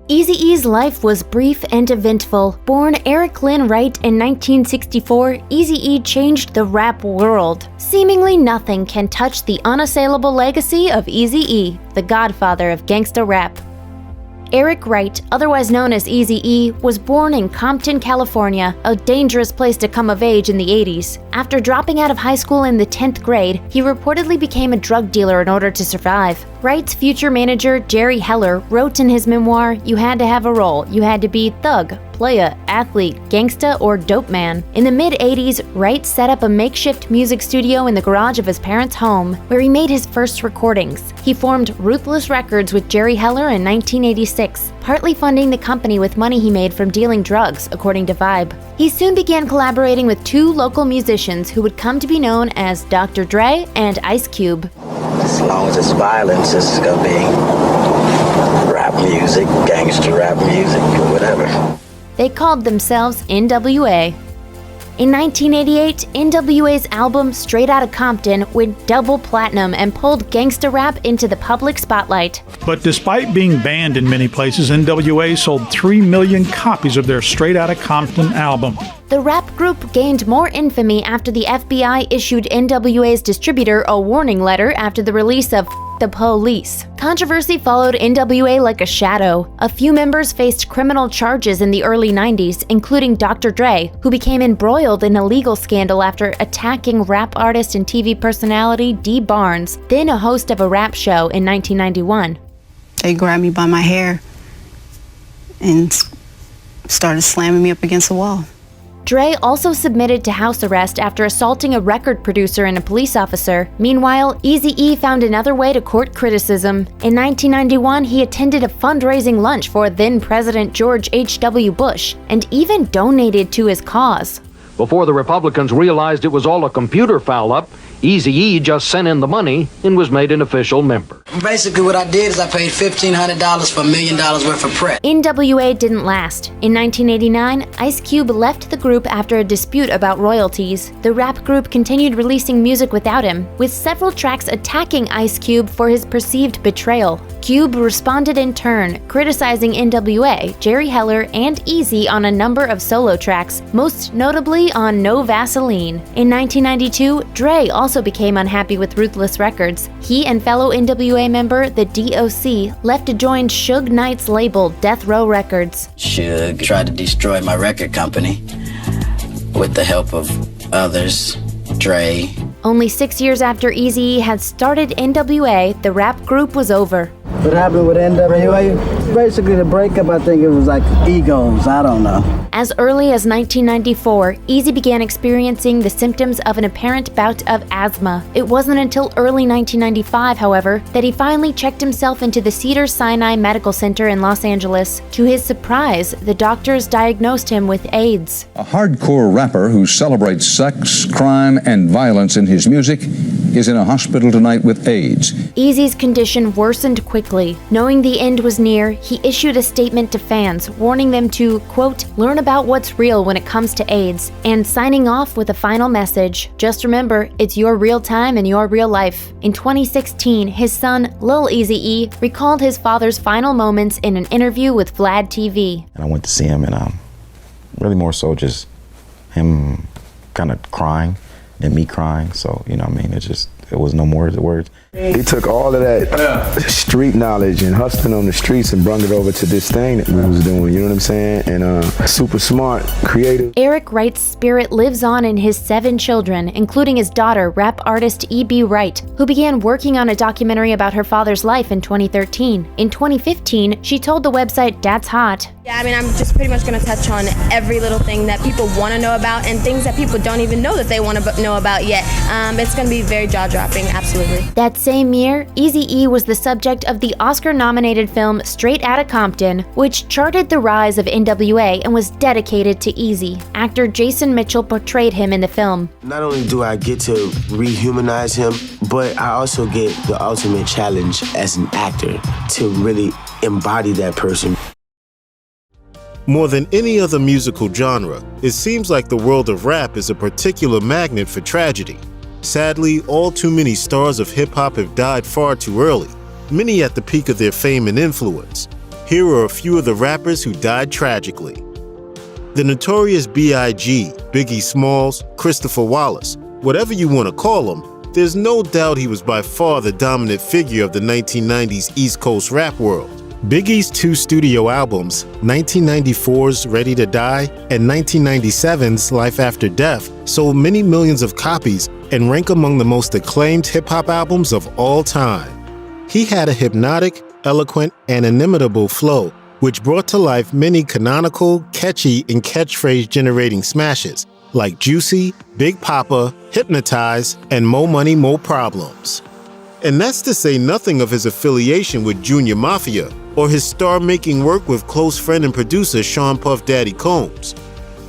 Eazy-E's life was brief and eventful. Born Eric Lynn Wright in 1964, Eazy-E changed the rap world. Seemingly nothing can touch the unassailable legacy of Eazy-E, the godfather of gangsta rap. Eric Wright, otherwise known as Eazy-E, was born in Compton, California, a dangerous place to come of age in the 80s. After dropping out of high school in the 10th grade, he reportedly became a drug dealer in order to survive. Wright's future manager, Jerry Heller, wrote in his memoir, "You had to have a role. You had to be thug, playa, athlete, gangsta, or dope man." In the mid-80s, Wright set up a makeshift music studio in the garage of his parents' home, where he made his first recordings. He formed Ruthless Records with Jerry Heller in 1986, partly funding the company with money he made from dealing drugs, according to Vibe. He soon began collaborating with two local musicians who would come to be known as Dr. Dre and Ice Cube. As long as it's violence, it's gonna be rap music, gangster rap music, or whatever. They called themselves NWA. In 1988, NWA's album Straight Outta Compton went double platinum and pulled gangsta rap into the public spotlight. But despite being banned in many places, NWA sold 3 million copies of their Straight Outta Compton album. The rap group gained more infamy after the FBI issued NWA's distributor a warning letter after the release of the Police. Controversy followed NWA like a shadow. A few members faced criminal charges in the early 90s, including Dr. Dre, who became embroiled in a legal scandal after attacking rap artist and TV personality Dee Barnes, then a host of a rap show, in 1991. They grabbed me by my hair and started slamming me up against the wall. Dre also submitted to house arrest after assaulting a record producer and a police officer. Meanwhile, Eazy-E found another way to court criticism. In 1991, he attended a fundraising lunch for then-President George H.W. Bush and even donated to his cause. Before the Republicans realized it was all a computer foul-up, Eazy-E just sent in the money and was made an official member. Basically what I did is I paid $1,500 for $1 million worth of press. NWA didn't last. In 1989, Ice Cube left the group after a dispute about royalties. The rap group continued releasing music without him, with several tracks attacking Ice Cube for his perceived betrayal. Cube responded in turn, criticizing NWA, Jerry Heller, and Eazy on a number of solo tracks, most notably on No Vaseline. In 1992, Dre also became unhappy with Ruthless Records. He and fellow NWA member, the DOC, left to join Suge Knight's label, Death Row Records. Suge tried to destroy my record company with the help of others, Dre. Only 6 years after Eazy had started NWA, the rap group was over. What happened with NWA? Basically the breakup, I think it was like egos, I don't know. As early as 1994, Eazy began experiencing the symptoms of an apparent bout of asthma. It wasn't until early 1995, however, that he finally checked himself into the Cedars-Sinai Medical Center in Los Angeles. To his surprise, the doctors diagnosed him with AIDS. A hardcore rapper who celebrates sex, crime, and violence in his music is in a hospital tonight with AIDS. Eazy's condition worsened quickly. Knowing the end was near, he issued a statement to fans, warning them to, quote, learn about what's real when it comes to AIDS, and signing off with a final message. Just remember, it's your real time and your real life. In 2016, his son, Lil Eazy-E, recalled his father's final moments in an interview with Vlad TV. And I went to see him, and really more so just him kind of crying and me crying. So, you know what I mean? It was no more words. He took all of that street knowledge and hustling on the streets and brought it over to this thing that we was doing, you know what I'm saying? And super smart, creative. Eric Wright's spirit lives on in his 7 children, including his daughter, rap artist E.B. Wright, who began working on a documentary about her father's life in 2013. In 2015, she told the website That's Hot. Yeah, I mean, I'm just pretty much going to touch on every little thing that people want to know about and things that people don't even know that they want to know about yet. It's going to be very jaw-dropping, absolutely. That same year, Eazy-E was the subject of the Oscar-nominated film Straight Outta Compton, which charted the rise of NWA and was dedicated to Eazy. Actor Jason Mitchell portrayed him in the film. Not only do I get to rehumanize him, but I also get the ultimate challenge as an actor to really embody that person. More than any other musical genre, it seems like the world of rap is a particular magnet for tragedy. Sadly, all too many stars of hip-hop have died far too early, many at the peak of their fame and influence. Here are a few of the rappers who died tragically. The notorious B.I.G., Biggie Smalls, Christopher Wallace, whatever you want to call him, there's no doubt he was by far the dominant figure of the 1990s East Coast rap world. Biggie's two studio albums, 1994's Ready to Die and 1997's Life After Death, sold many millions of copies and rank among the most acclaimed hip-hop albums of all time. He had a hypnotic, eloquent, and inimitable flow, which brought to life many canonical, catchy, and catchphrase-generating smashes like Juicy, Big Papa, Hypnotize, and Mo Money, Mo Problems. And that's to say nothing of his affiliation with Junior Mafia or his star-making work with close friend and producer Sean Puff Daddy Combs.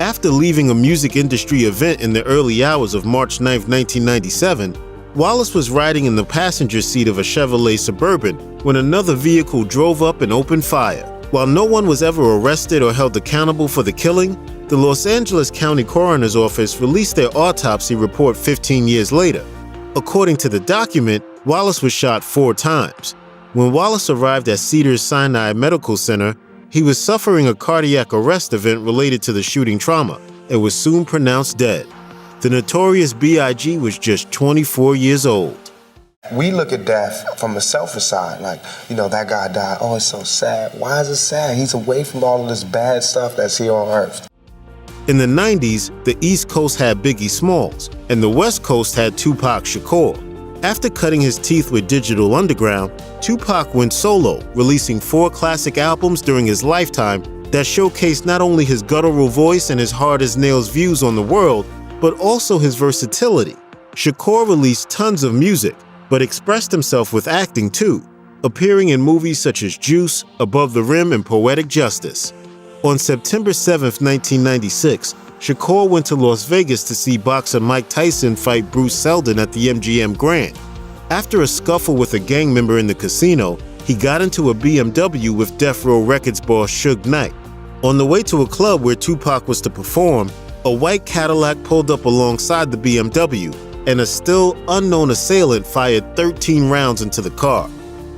After leaving a music industry event in the early hours of March 9, 1997, Wallace was riding in the passenger seat of a Chevrolet Suburban when another vehicle drove up and opened fire. While no one was ever arrested or held accountable for the killing, the Los Angeles County Coroner's Office released their autopsy report 15 years later. According to the document, Wallace was shot 4 times. When Wallace arrived at Cedars-Sinai Medical Center, he was suffering a cardiac arrest event related to the shooting trauma and was soon pronounced dead. The notorious B.I.G. was just 24 years old. We look at death from a selfish side, like, that guy died, oh, it's so sad. Why is it sad? He's away from all of this bad stuff that's here on earth. In the 90s, the East Coast had Biggie Smalls, and the West Coast had Tupac Shakur. After cutting his teeth with Digital Underground, Tupac went solo, releasing 4 classic albums during his lifetime that showcased not only his guttural voice and his hard-as-nails views on the world, but also his versatility. Shakur released tons of music, but expressed himself with acting too, appearing in movies such as Juice, Above the Rim, and Poetic Justice. On September 7, 1996, Shakur went to Las Vegas to see boxer Mike Tyson fight Bruce Seldon at the MGM Grand. After a scuffle with a gang member in the casino, he got into a BMW with Death Row Records boss Suge Knight. On the way to a club where Tupac was to perform, a white Cadillac pulled up alongside the BMW, and a still unknown assailant fired 13 rounds into the car.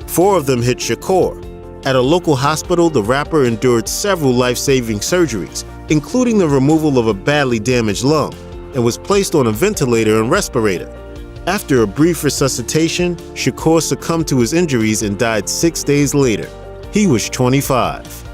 4 of them hit Shakur. At a local hospital, the rapper endured several life-saving surgeries, including the removal of a badly damaged lung, and was placed on a ventilator and respirator. After a brief resuscitation, Shakur succumbed to his injuries and died 6 days later. He was 25.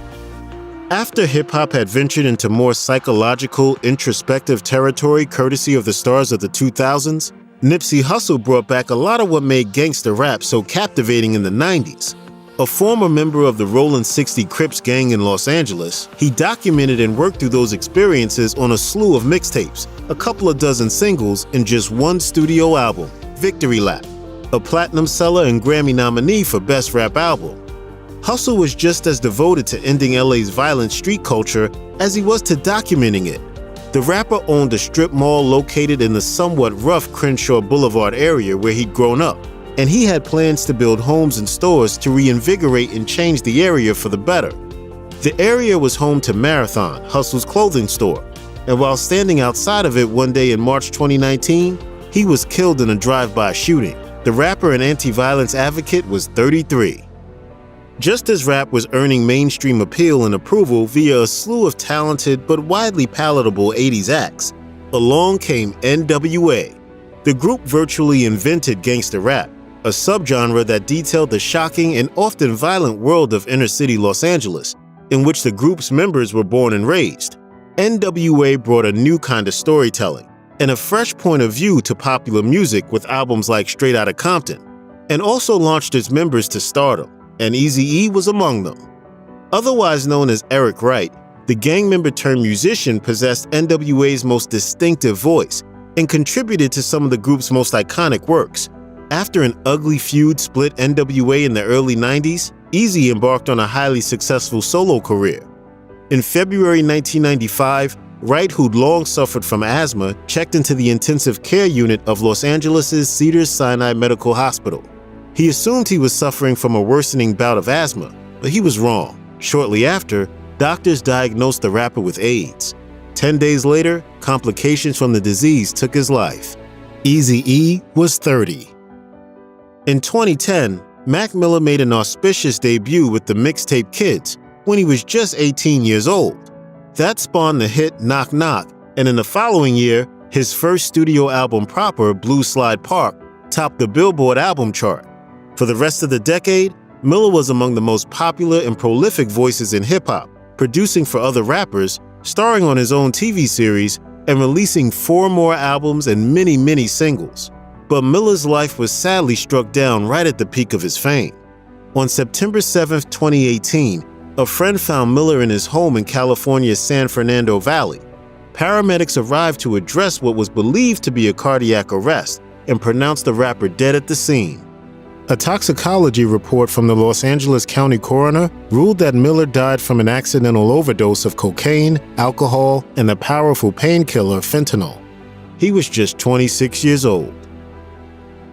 After hip-hop had ventured into more psychological, introspective territory courtesy of the stars of the 2000s, Nipsey Hussle brought back a lot of what made gangsta rap so captivating in the 90s. A former member of the Rollin' 60 Crips gang in Los Angeles, he documented and worked through those experiences on a slew of mixtapes, a couple of dozen singles, and just 1 studio album, Victory Lap, a platinum seller and Grammy nominee for Best Rap Album. Hussle was just as devoted to ending LA's violent street culture as he was to documenting it. The rapper owned a strip mall located in the somewhat rough Crenshaw Boulevard area where he'd grown up, and he had plans to build homes and stores to reinvigorate and change the area for the better. The area was home to Marathon, Hussle's clothing store, and while standing outside of it one day in March 2019, he was killed in a drive-by shooting. The rapper and anti-violence advocate was 33. Just as rap was earning mainstream appeal and approval via a slew of talented but widely palatable 80s acts, along came NWA. The group virtually invented gangsta rap, a subgenre that detailed the shocking and often violent world of inner-city Los Angeles, in which the group's members were born and raised. NWA brought a new kind of storytelling and a fresh point of view to popular music with albums like Straight Outta Compton, and also launched its members to stardom, and Eazy-E was among them. Otherwise known as Eric Wright, the gang member turned musician possessed NWA's most distinctive voice and contributed to some of the group's most iconic works. After an ugly feud split NWA in the early 90s, Eazy embarked on a highly successful solo career. In February 1995, Wright, who'd long suffered from asthma, checked into the intensive care unit of Los Angeles' Cedars-Sinai Medical Hospital. He assumed he was suffering from a worsening bout of asthma, but he was wrong. Shortly after, doctors diagnosed the rapper with AIDS. 10 days later, complications from the disease took his life. Eazy-E was 30. In 2010, Mac Miller made an auspicious debut with the mixtape Kids when he was just 18 years old. That spawned the hit Knock Knock, and in the following year, his first studio album proper, Blue Slide Park, topped the Billboard album chart. For the rest of the decade, Miller was among the most popular and prolific voices in hip-hop, producing for other rappers, starring on his own TV series, and releasing 4 more albums and many, many singles. But Miller's life was sadly struck down right at the peak of his fame. On September 7, 2018, a friend found Miller in his home in California's San Fernando Valley. Paramedics arrived to address what was believed to be a cardiac arrest and pronounced the rapper dead at the scene. A toxicology report from the Los Angeles County coroner ruled that Miller died from an accidental overdose of cocaine, alcohol, and the powerful painkiller fentanyl. He was just 26 years old.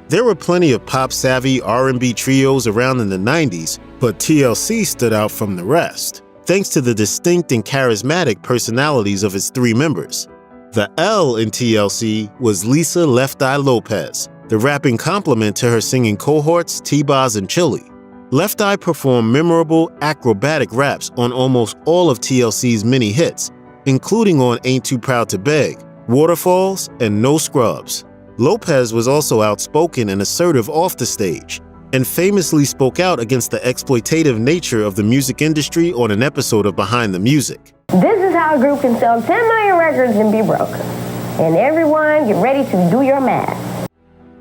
There were plenty of pop-savvy R&B trios around in the 90s, but TLC stood out from the rest, thanks to the distinct and charismatic personalities of its 3 members. The L in TLC was Lisa Left Eye Lopez, the rapping complement to her singing cohorts T-Boz and Chili. Left Eye performed memorable, acrobatic raps on almost all of TLC's many hits, including on Ain't Too Proud to Beg, Waterfalls, and No Scrubs. Lopez was also outspoken and assertive off the stage, and famously spoke out against the exploitative nature of the music industry on an episode of Behind the Music. This is how a group can sell 10 million records and be broke. And everyone, get ready to do your math.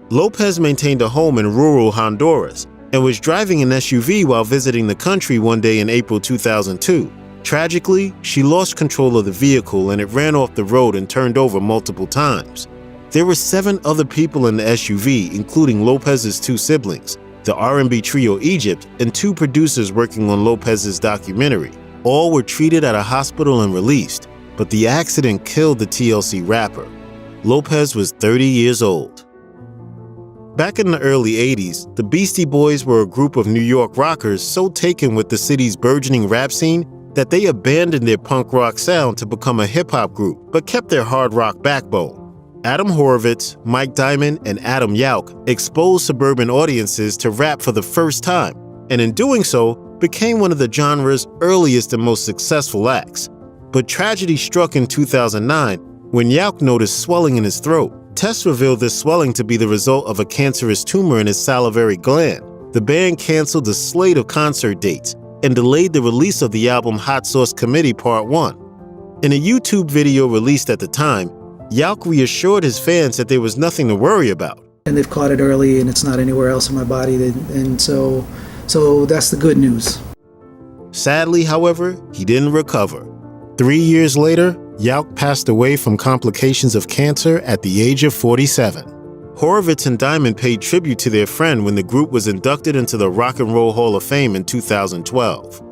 Lopez maintained a home in rural Honduras and was driving an SUV while visiting the country one day in April 2002. Tragically, she lost control of the vehicle and it ran off the road and turned over multiple times. There were 7 other people in the SUV, including Lopez's 2 siblings, the R&B trio Egypt, and 2 producers working on Lopez's documentary. All were treated at a hospital and released, but the accident killed the TLC rapper. Lopez was 30 years old. Back in the early 80s, the Beastie Boys were a group of New York rockers so taken with the city's burgeoning rap scene that they abandoned their punk rock sound to become a hip-hop group, but kept their hard rock backbone. Adam Horovitz, Mike Diamond, and Adam Yauch exposed suburban audiences to rap for the first time, and in doing so, became one of the genre's earliest and most successful acts. But tragedy struck in 2009 when Yauch noticed swelling in his throat. Tests revealed this swelling to be the result of a cancerous tumor in his salivary gland. The band canceled a slate of concert dates and delayed the release of the album Hot Sauce Committee Part 1. In a YouTube video released at the time, Yauch reassured his fans that there was nothing to worry about. And they've caught it early and it's not anywhere else in my body, and so that's the good news. Sadly, however, he didn't recover. 3 years later, Yauch passed away from complications of cancer at the age of 47. Horovitz and Diamond paid tribute to their friend when the group was inducted into the Rock and Roll Hall of Fame in 2012.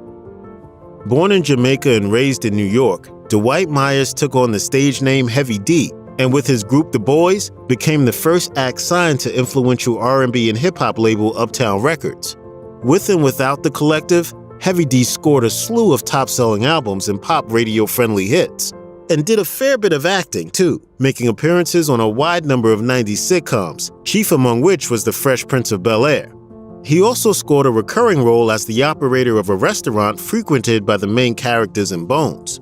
Born in Jamaica and raised in New York, Dwight Myers took on the stage name Heavy D, and with his group The Boys, became the first act signed to influential R&B and hip-hop label Uptown Records. With and without the collective, Heavy D scored a slew of top-selling albums and pop radio-friendly hits, and did a fair bit of acting too, making appearances on a wide number of 90s sitcoms, chief among which was The Fresh Prince of Bel-Air. He also scored a recurring role as the operator of a restaurant frequented by the main characters in Bones.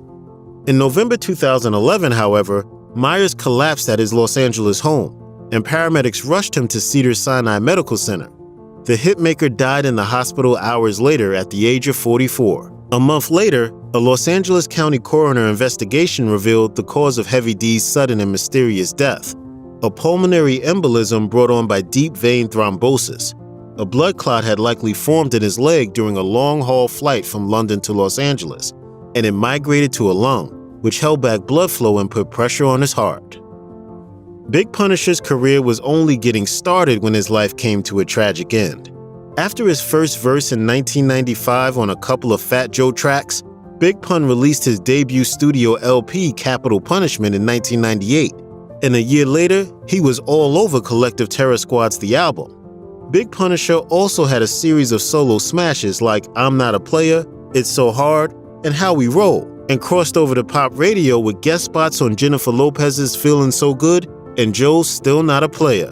In November 2011, however, Myers collapsed at his Los Angeles home, and paramedics rushed him to Cedars-Sinai Medical Center. The hitmaker died in the hospital hours later at the age of 44. A month later, a Los Angeles County coroner investigation revealed the cause of Heavy D's sudden and mysterious death: a pulmonary embolism brought on by deep vein thrombosis. A blood clot had likely formed in his leg during a long-haul flight from London to Los Angeles, and it migrated to a lung, which held back blood flow and put pressure on his heart. Big Punisher's career was only getting started when his life came to a tragic end. After his first verse in 1995 on a couple of Fat Joe tracks, Big Pun released his debut studio LP, Capital Punishment, in 1998, and a year later, he was all over Collective Terror Squad's The Album. Big Punisher also had a series of solo smashes like I'm Not a Player, It's So Hard, and How We Roll, and crossed over to pop radio with guest spots on Jennifer Lopez's Feelin' So Good and Joe's Still Not a Player.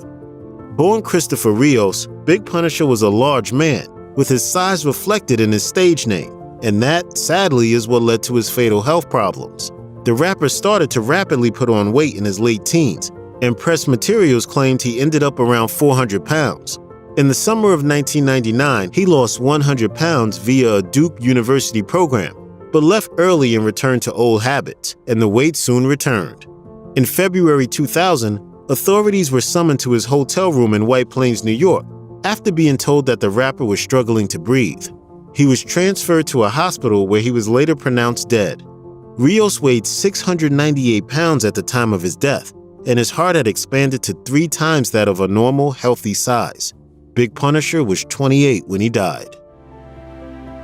Born Christopher Rios, Big Punisher was a large man, with his size reflected in his stage name, and that, sadly, is what led to his fatal health problems. The rapper started to rapidly put on weight in his late teens, and press materials claimed he ended up around 400 pounds. In the summer of 1999, he lost 100 pounds via a Duke University program, but left early and returned to old habits, and the weight soon returned. In February 2000, authorities were summoned to his hotel room in White Plains, New York, after being told that the rapper was struggling to breathe. He was transferred to a hospital where he was later pronounced dead. Rios weighed 698 pounds at the time of his death, and his heart had expanded to 3 times that of a normal, healthy size. Big Punisher was 28 when he died.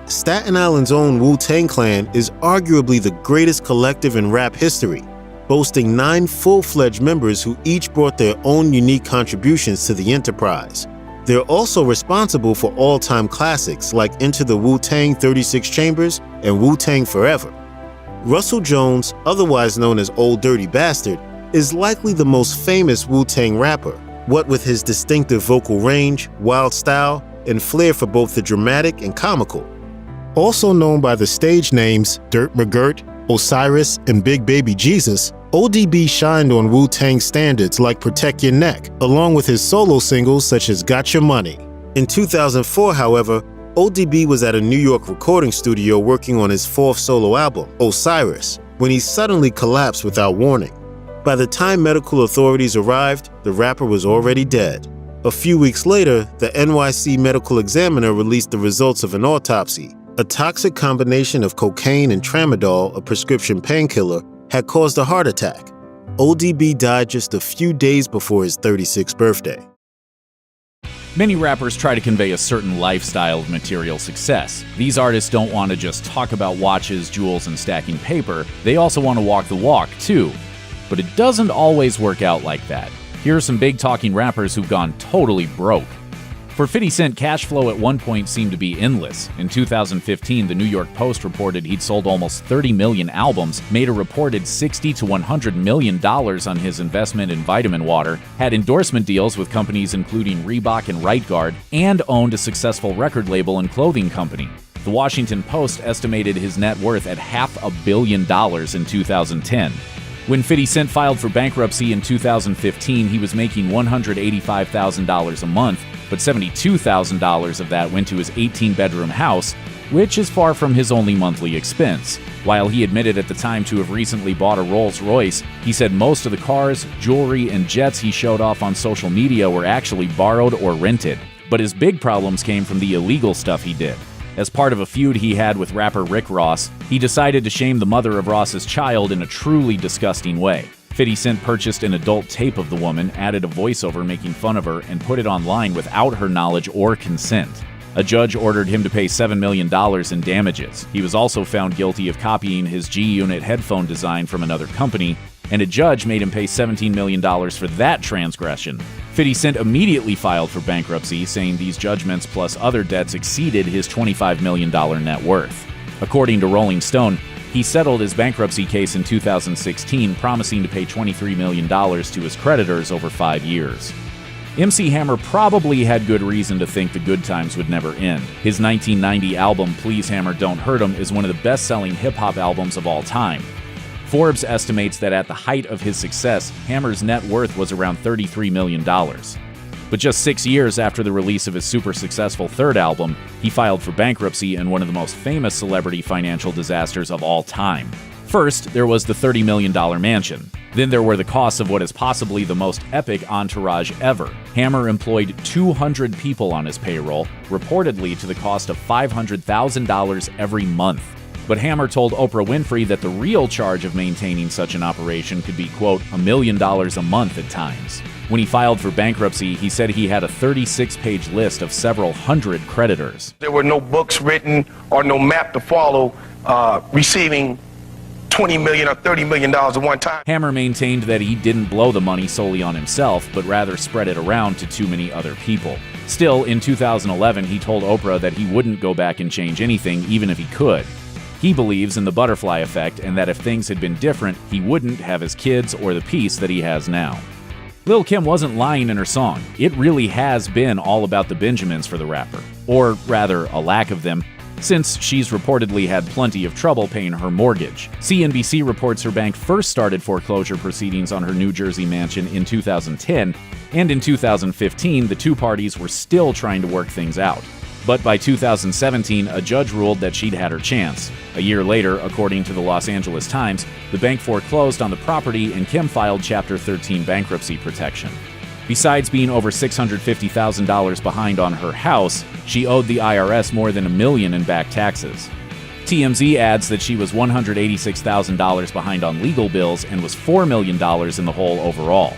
Staten Island's own Wu-Tang Clan is arguably the greatest collective in rap history, boasting 9 full-fledged members who each brought their own unique contributions to the enterprise. They're also responsible for all-time classics like Enter the Wu-Tang 36 Chambers and Wu-Tang Forever. Russell Jones, otherwise known as Old Dirty Bastard, is likely the most famous Wu-Tang rapper, what with his distinctive vocal range, wild style, and flair for both the dramatic and comical. Also known by the stage names Dirt McGirt, Osiris, and Big Baby Jesus, ODB shined on Wu-Tang standards like Protect Your Neck, along with his solo singles such as Got Your Money. In 2004, however, ODB was at a New York recording studio working on his 4th solo album, Osiris, when he suddenly collapsed without warning. By the time medical authorities arrived, the rapper was already dead. A few weeks later, the NYC Medical Examiner released the results of an autopsy. A toxic combination of cocaine and tramadol, a prescription painkiller, had caused a heart attack. ODB died just a few days before his 36th birthday. Many rappers try to convey a certain lifestyle of material success. These artists don't want to just talk about watches, jewels, and stacking paper. They also want to walk the walk, too. But it doesn't always work out like that. Here are some big talking rappers who've gone totally broke. For 50 Cent, cash flow at one point seemed to be endless. In 2015, the New York Post reported he'd sold almost 30 million albums, made a reported $60 to $100 million on his investment in vitamin water, had endorsement deals with companies including Reebok and Right Guard, and owned a successful record label and clothing company. The Washington Post estimated his net worth at $500 million in 2010. When 50 Cent filed for bankruptcy in 2015, he was making $185,000 a month, but $72,000 of that went to his 18-bedroom house, which is far from his only monthly expense. While he admitted at the time to have recently bought a Rolls-Royce, he said most of the cars, jewelry, and jets he showed off on social media were actually borrowed or rented. But his big problems came from the illegal stuff he did. As part of a feud he had with rapper Rick Ross, he decided to shame the mother of Ross's child in a truly disgusting way. 50 Cent purchased an adult tape of the woman, added a voiceover making fun of her, and put it online without her knowledge or consent. A judge ordered him to pay $7 million in damages. He was also found guilty of copying his G-Unit headphone design from another company, and a judge made him pay $17 million for that transgression. 50 Cent immediately filed for bankruptcy, saying these judgments plus other debts exceeded his $25 million net worth. According to Rolling Stone, he settled his bankruptcy case in 2016, promising to pay $23 million to his creditors over 5 years. MC Hammer probably had good reason to think the good times would never end. His 1990 album, Please Hammer Don't Hurt 'Em, is one of the best-selling hip-hop albums of all time. Forbes estimates that at the height of his success, Hammer's net worth was around $33 million. But just 6 years after the release of his super successful third album, he filed for bankruptcy in one of the most famous celebrity financial disasters of all time. First, there was the $30 million mansion. Then there were the costs of what is possibly the most epic entourage ever. Hammer employed 200 people on his payroll, reportedly to the cost of $500,000 every month. But Hammer told Oprah Winfrey that the real charge of maintaining such an operation could be, quote, $1 million a month at times. When he filed for bankruptcy, he said he had a 36-page list of several hundred creditors. There were no books written or no map to follow receiving $20 million or $30 million at one time. Hammer maintained that he didn't blow the money solely on himself, but rather spread it around to too many other people. Still, in 2011, he told Oprah that he wouldn't go back and change anything, even if he could. He believes in the butterfly effect and that if things had been different, he wouldn't have his kids or the peace that he has now. Lil' Kim wasn't lying in her song. It really has been all about the Benjamins for the rapper. Or rather, a lack of them, since she's reportedly had plenty of trouble paying her mortgage. CNBC reports her bank first started foreclosure proceedings on her New Jersey mansion in 2010, and in 2015, the two parties were still trying to work things out. But by 2017, a judge ruled that she'd had her chance. A year later, according to the Los Angeles Times, the bank foreclosed on the property and Kim filed Chapter 13 bankruptcy protection. Besides being over $650,000 behind on her house, she owed the IRS more than $1 million in back taxes. TMZ adds that she was $186,000 behind on legal bills and was $4 million in the hole overall.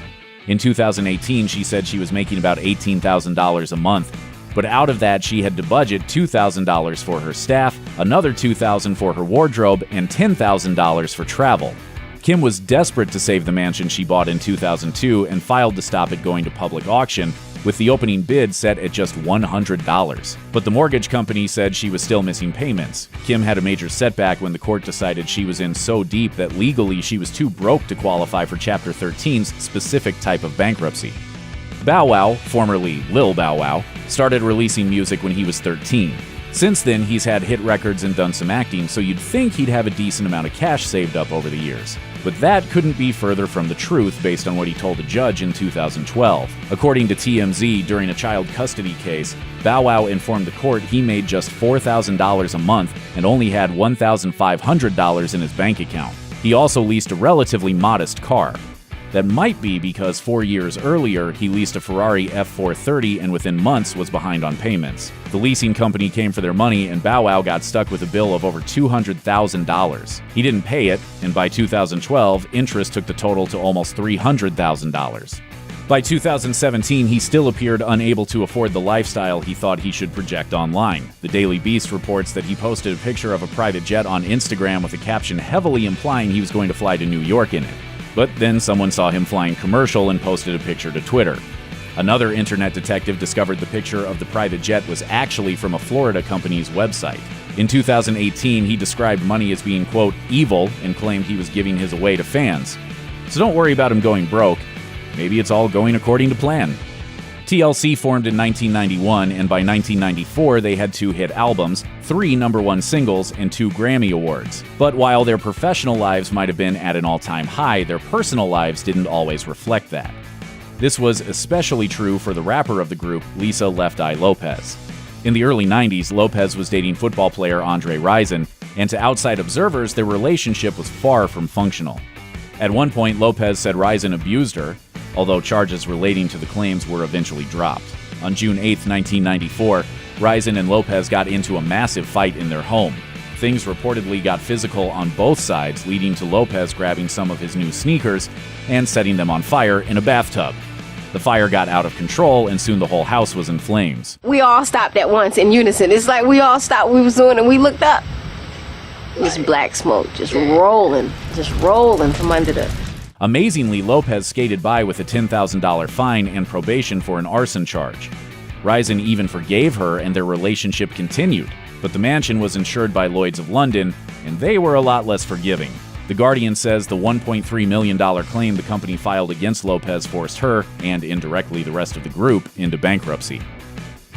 In 2018, she said she was making about $18,000 a month, but out of that she had to budget $2,000 for her staff, another $2,000 for her wardrobe, and $10,000 for travel. Kim was desperate to save the mansion she bought in 2002 and filed to stop it going to public auction, with the opening bid set at just $100. But the mortgage company said she was still missing payments. Kim had a major setback when the court decided she was in so deep that legally she was too broke to qualify for Chapter 13's specific type of bankruptcy. Bow Wow, formerly Lil Bow Wow, started releasing music when he was 13. Since then, he's had hit records and done some acting, so you'd think he'd have a decent amount of cash saved up over the years. But that couldn't be further from the truth based on what he told a judge in 2012. According to TMZ, during a child custody case, Bow Wow informed the court he made just $4,000 a month and only had $1,500 in his bank account. He also leased a relatively modest car. That might be because 4 years earlier, he leased a Ferrari F430 and within months was behind on payments. The leasing company came for their money and Bow Wow got stuck with a bill of over $200,000. He didn't pay it, and by 2012, interest took the total to almost $300,000. By 2017, he still appeared unable to afford the lifestyle he thought he should project online. The Daily Beast reports that he posted a picture of a private jet on Instagram with a caption heavily implying he was going to fly to New York in it. But then someone saw him flying commercial and posted a picture to Twitter. Another internet detective discovered the picture of the private jet was actually from a Florida company's website. In 2018, he described money as being, quote, evil, and claimed he was giving his away to fans. So don't worry about him going broke. Maybe it's all going according to plan. TLC formed in 1991, and by 1994 they had 2 hit albums, 3 #1 singles, and 2 Grammy Awards. But while their professional lives might have been at an all-time high, their personal lives didn't always reflect that. This was especially true for the rapper of the group, Lisa Left Eye Lopez. In the early 90s, Lopez was dating football player Andre Rison, and to outside observers, their relationship was far from functional. At one point, Lopez said Rison abused her, although charges relating to the claims were eventually dropped. On June 8, 1994, Rison and Lopez got into a massive fight in their home. Things reportedly got physical on both sides, leading to Lopez grabbing some of his new sneakers and setting them on fire in a bathtub. The fire got out of control, and soon the whole house was in flames. We all stopped at once in unison. It's like we all stopped what we was doing and we looked up. It was black smoke just rolling from under the... Amazingly, Lopez skated by with a $10,000 fine and probation for an arson charge. Rison even forgave her and their relationship continued, but the mansion was insured by Lloyd's of London, and they were a lot less forgiving. The Guardian says the $1.3 million claim the company filed against Lopez forced her, and indirectly the rest of the group, into bankruptcy.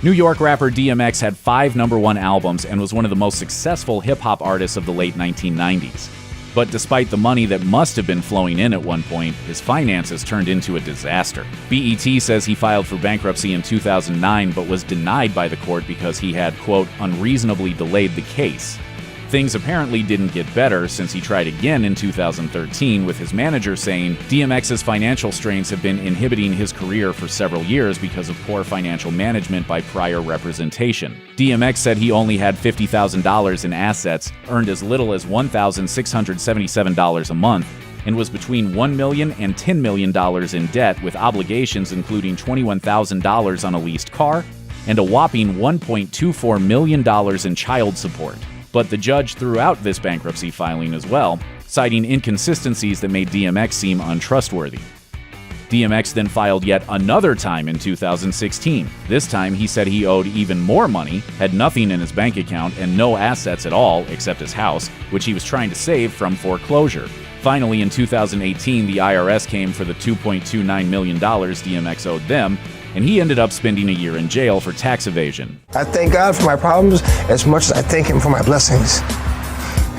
New York rapper DMX had 5 #1 albums and was one of the most successful hip-hop artists of the late 1990s. But despite the money that must have been flowing in at one point, his finances turned into a disaster. BET says he filed for bankruptcy in 2009 but was denied by the court because he had, quote, unreasonably delayed the case. Things apparently didn't get better since he tried again in 2013, with his manager saying DMX's financial strains have been inhibiting his career for several years because of poor financial management by prior representation. DMX said he only had $50,000 in assets, earned as little as $1,677 a month, and was between $1 million and $10 million in debt, with obligations including $21,000 on a leased car and a whopping $1.24 million in child support. But the judge threw out this bankruptcy filing as well, citing inconsistencies that made DMX seem untrustworthy. DMX then filed yet another time in 2016. This time he said he owed even more money, had nothing in his bank account, and no assets at all except his house, which he was trying to save from foreclosure. Finally, in 2018, the IRS came for the $2.29 million DMX owed them, and he ended up spending a year in jail for tax evasion. I thank God for my problems as much as I thank Him for my blessings,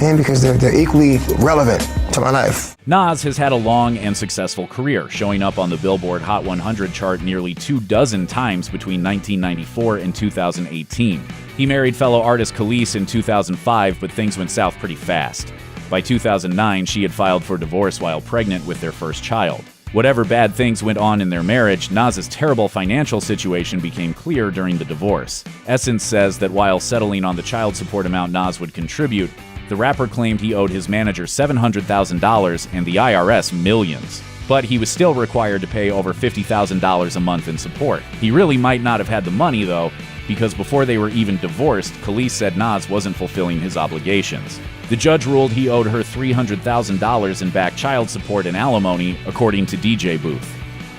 and because they're equally relevant to my life. Nas has had a long and successful career, showing up on the Billboard Hot 100 chart nearly 24 times between 1994 and 2018. He married fellow artist Khalees in 2005, but things went south pretty fast. By 2009, she had filed for divorce while pregnant with their first child. Whatever bad things went on in their marriage, Nas's terrible financial situation became clear during the divorce. Essence says that while settling on the child support amount Nas would contribute, the rapper claimed he owed his manager $700,000 and the IRS millions. But he was still required to pay over $50,000 a month in support. He really might not have had the money, though, because before they were even divorced, Khalees said Nas wasn't fulfilling his obligations. The judge ruled he owed her $300,000 in back child support and alimony, according to DJ Booth.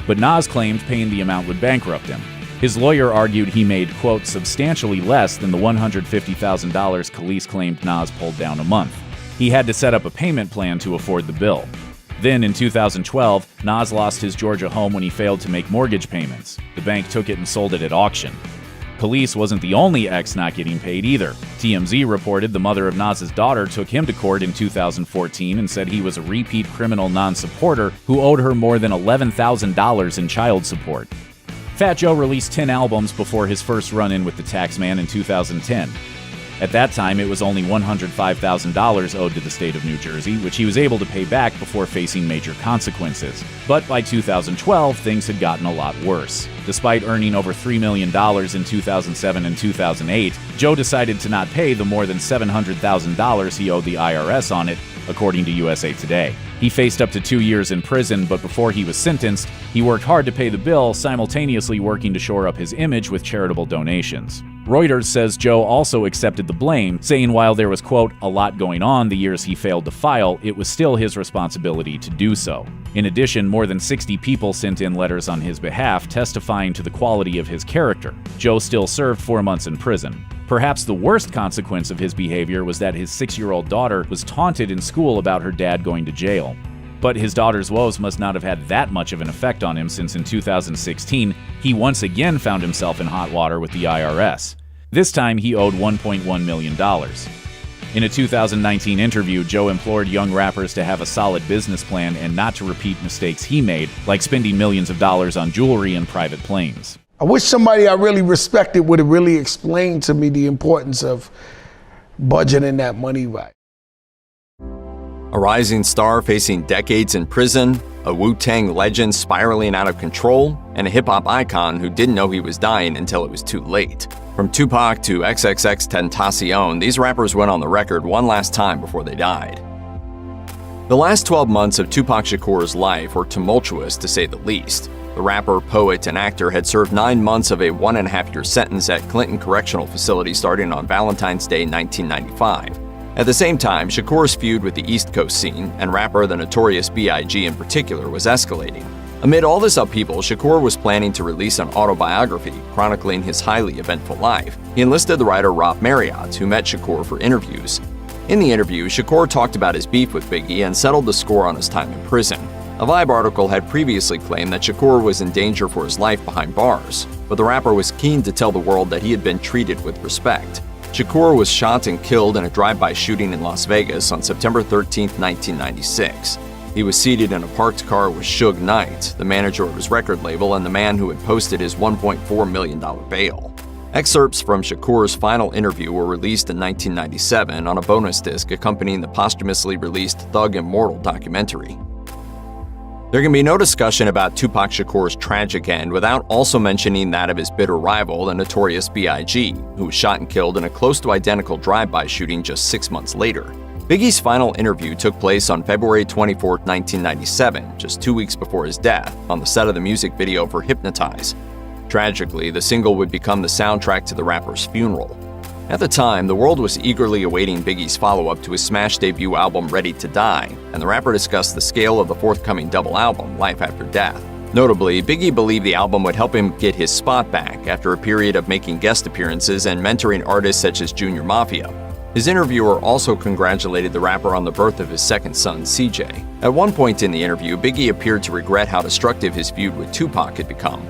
But Nas claimed paying the amount would bankrupt him. His lawyer argued he made, quote, substantially less than the $150,000 Khalees claimed Nas pulled down a month. He had to set up a payment plan to afford the bill. Then, in 2012, Nas lost his Georgia home when he failed to make mortgage payments. The bank took it and sold it at auction. Khalees wasn't the only ex not getting paid either. TMZ reported the mother of Nas's daughter took him to court in 2014 and said he was a repeat criminal non-supporter who owed her more than $11,000 in child support. Fat Joe released 10 albums before his first run-in with the Taxman in 2010. At that time, it was only $105,000 owed to the state of New Jersey, which he was able to pay back before facing major consequences. But by 2012, things had gotten a lot worse. Despite earning over $3 million in 2007 and 2008, Joe decided to not pay the more than $700,000 he owed the IRS on it, according to USA Today. He faced up to 2 years in prison, but before he was sentenced, he worked hard to pay the bill, simultaneously working to shore up his image with charitable donations. Reuters says Joe also accepted the blame, saying while there was, quote, a lot going on the years he failed to file, it was still his responsibility to do so. In addition, more than 60 people sent in letters on his behalf testifying to the quality of his character. Joe still served 4 months in prison. Perhaps the worst consequence of his behavior was that his 6-year-old daughter was taunted in school about her dad going to jail. But his daughter's woes must not have had that much of an effect on him, since in 2016, he once again found himself in hot water with the IRS. This time, he owed $1.1 million. In a 2019 interview, Joe implored young rappers to have a solid business plan and not to repeat mistakes he made, like spending millions of dollars on jewelry and private planes. I wish somebody I really respected would have really explained to me the importance of budgeting that money right. A rising star facing decades in prison, a Wu-Tang legend spiraling out of control, and a hip-hop icon who didn't know he was dying until it was too late. From Tupac to XXXTentacion, these rappers went on the record one last time before they died. The last 12 months of Tupac Shakur's life were tumultuous, to say the least. The rapper, poet, and actor had served 9 months of a 1.5-year sentence at Clinton Correctional Facility starting on Valentine's Day 1995. At the same time, Shakur's feud with the East Coast scene, and rapper the Notorious B.I.G. in particular, was escalating. Amid all this upheaval, Shakur was planning to release an autobiography chronicling his highly eventful life. He enlisted the writer Rob Marriott, who met Shakur for interviews. In the interview, Shakur talked about his beef with Biggie and settled the score on his time in prison. A Vibe article had previously claimed that Shakur was in danger for his life behind bars, but the rapper was keen to tell the world that he had been treated with respect. Shakur was shot and killed in a drive-by shooting in Las Vegas on September 13, 1996. He was seated in a parked car with Suge Knight, the manager of his record label and the man who had posted his $1.4 million bail. Excerpts from Shakur's final interview were released in 1997 on a bonus disc accompanying the posthumously released Thug Immortal documentary. There can be no discussion about Tupac Shakur's tragic end without also mentioning that of his bitter rival, the Notorious B.I.G., who was shot and killed in a close to identical drive-by shooting just 6 months later. Biggie's final interview took place on February 24, 1997, just 2 weeks before his death, on the set of the music video for Hypnotize. Tragically, the single would become the soundtrack to the rapper's funeral. At the time, the world was eagerly awaiting Biggie's follow-up to his smash debut album Ready to Die, and the rapper discussed the scale of the forthcoming double album, Life After Death. Notably, Biggie believed the album would help him get his spot back after a period of making guest appearances and mentoring artists such as Junior Mafia. His interviewer also congratulated the rapper on the birth of his second son, CJ. At one point in the interview, Biggie appeared to regret how destructive his feud with Tupac had become.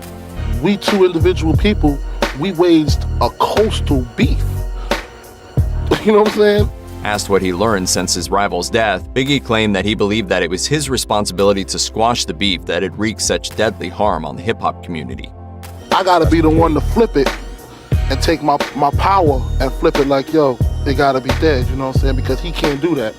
We two individual people, we waged a coastal beef. You know what I'm saying? Asked what he learned since his rival's death, Biggie claimed that he believed that it was his responsibility to squash the beef that had wreaked such deadly harm on the hip-hop community. I gotta be the one to flip it and take my power and flip it like, yo, it gotta be dead, you know what I'm saying? Because he can't do that.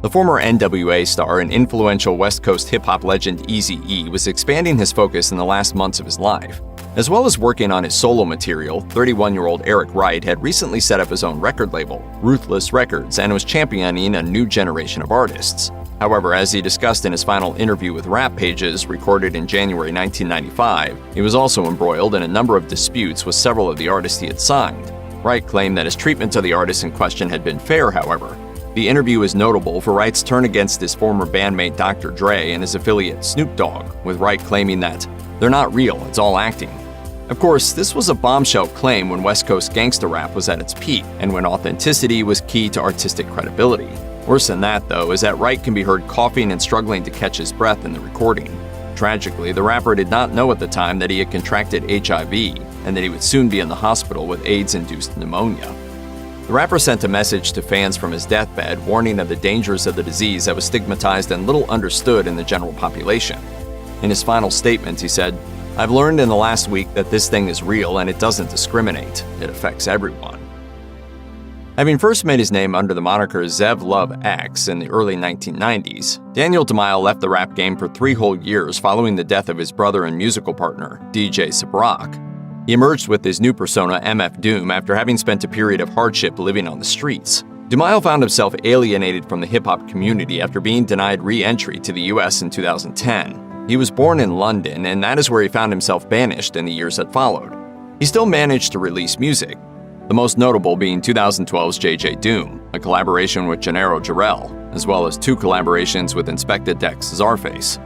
The former NWA star and influential West Coast hip-hop legend Eazy-E was expanding his focus in the last months of his life. As well as working on his solo material, 31-year-old Eric Wright had recently set up his own record label, Ruthless Records, and was championing a new generation of artists. However, as he discussed in his final interview with Rap Pages, recorded in January 1995, he was also embroiled in a number of disputes with several of the artists he had signed. Wright claimed that his treatment to the artists in question had been fair, however. The interview is notable for Wright's turn against his former bandmate Dr. Dre and his affiliate Snoop Dogg, with Wright claiming that they're not real, it's all acting. Of course, this was a bombshell claim when West Coast gangsta rap was at its peak and when authenticity was key to artistic credibility. Worse than that, though, is that Wright can be heard coughing and struggling to catch his breath in the recording. Tragically, the rapper did not know at the time that he had contracted HIV and that he would soon be in the hospital with AIDS-induced pneumonia. The rapper sent a message to fans from his deathbed warning of the dangers of the disease that was stigmatized and little understood in the general population. In his final statement, he said, "I've learned in the last week that this thing is real and it doesn't discriminate. It affects everyone." Having first made his name under the moniker Zev Love X in the early 1990s, Daniel DeMille left the rap game for 3 whole years following the death of his brother and musical partner, DJ Sabrak. He emerged with his new persona MF Doom after having spent a period of hardship living on the streets. DeMille found himself alienated from the hip-hop community after being denied re-entry to the US in 2010. He was born in London, and that is where he found himself banished in the years that followed. He still managed to release music, the most notable being 2012's JJ Doom, a collaboration with Gennaro Jarrell, as well as 2 collaborations with Inspected Deck's Czarface.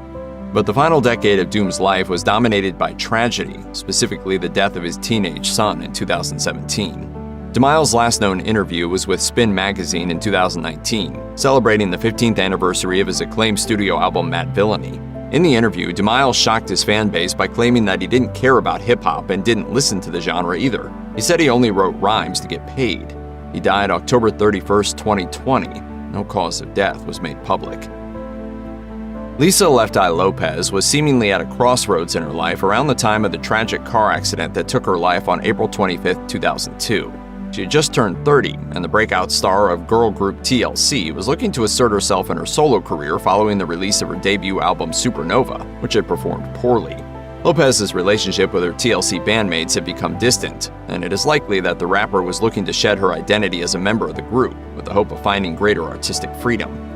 But the final decade of Doom's life was dominated by tragedy, specifically the death of his teenage son in 2017. DeMille's last known interview was with Spin magazine in 2019, celebrating the 15th anniversary of his acclaimed studio album Mad Villainy. In the interview, DeMille shocked his fan base by claiming that he didn't care about hip-hop and didn't listen to the genre either. He said he only wrote rhymes to get paid. He died October 31st, 2020. No cause of death was made public. Lisa Left Eye Lopez was seemingly at a crossroads in her life around the time of the tragic car accident that took her life on April 25, 2002. She had just turned 30, and the breakout star of girl group TLC was looking to assert herself in her solo career following the release of her debut album Supernova, which had performed poorly. Lopez's relationship with her TLC bandmates had become distant, and it is likely that the rapper was looking to shed her identity as a member of the group with the hope of finding greater artistic freedom.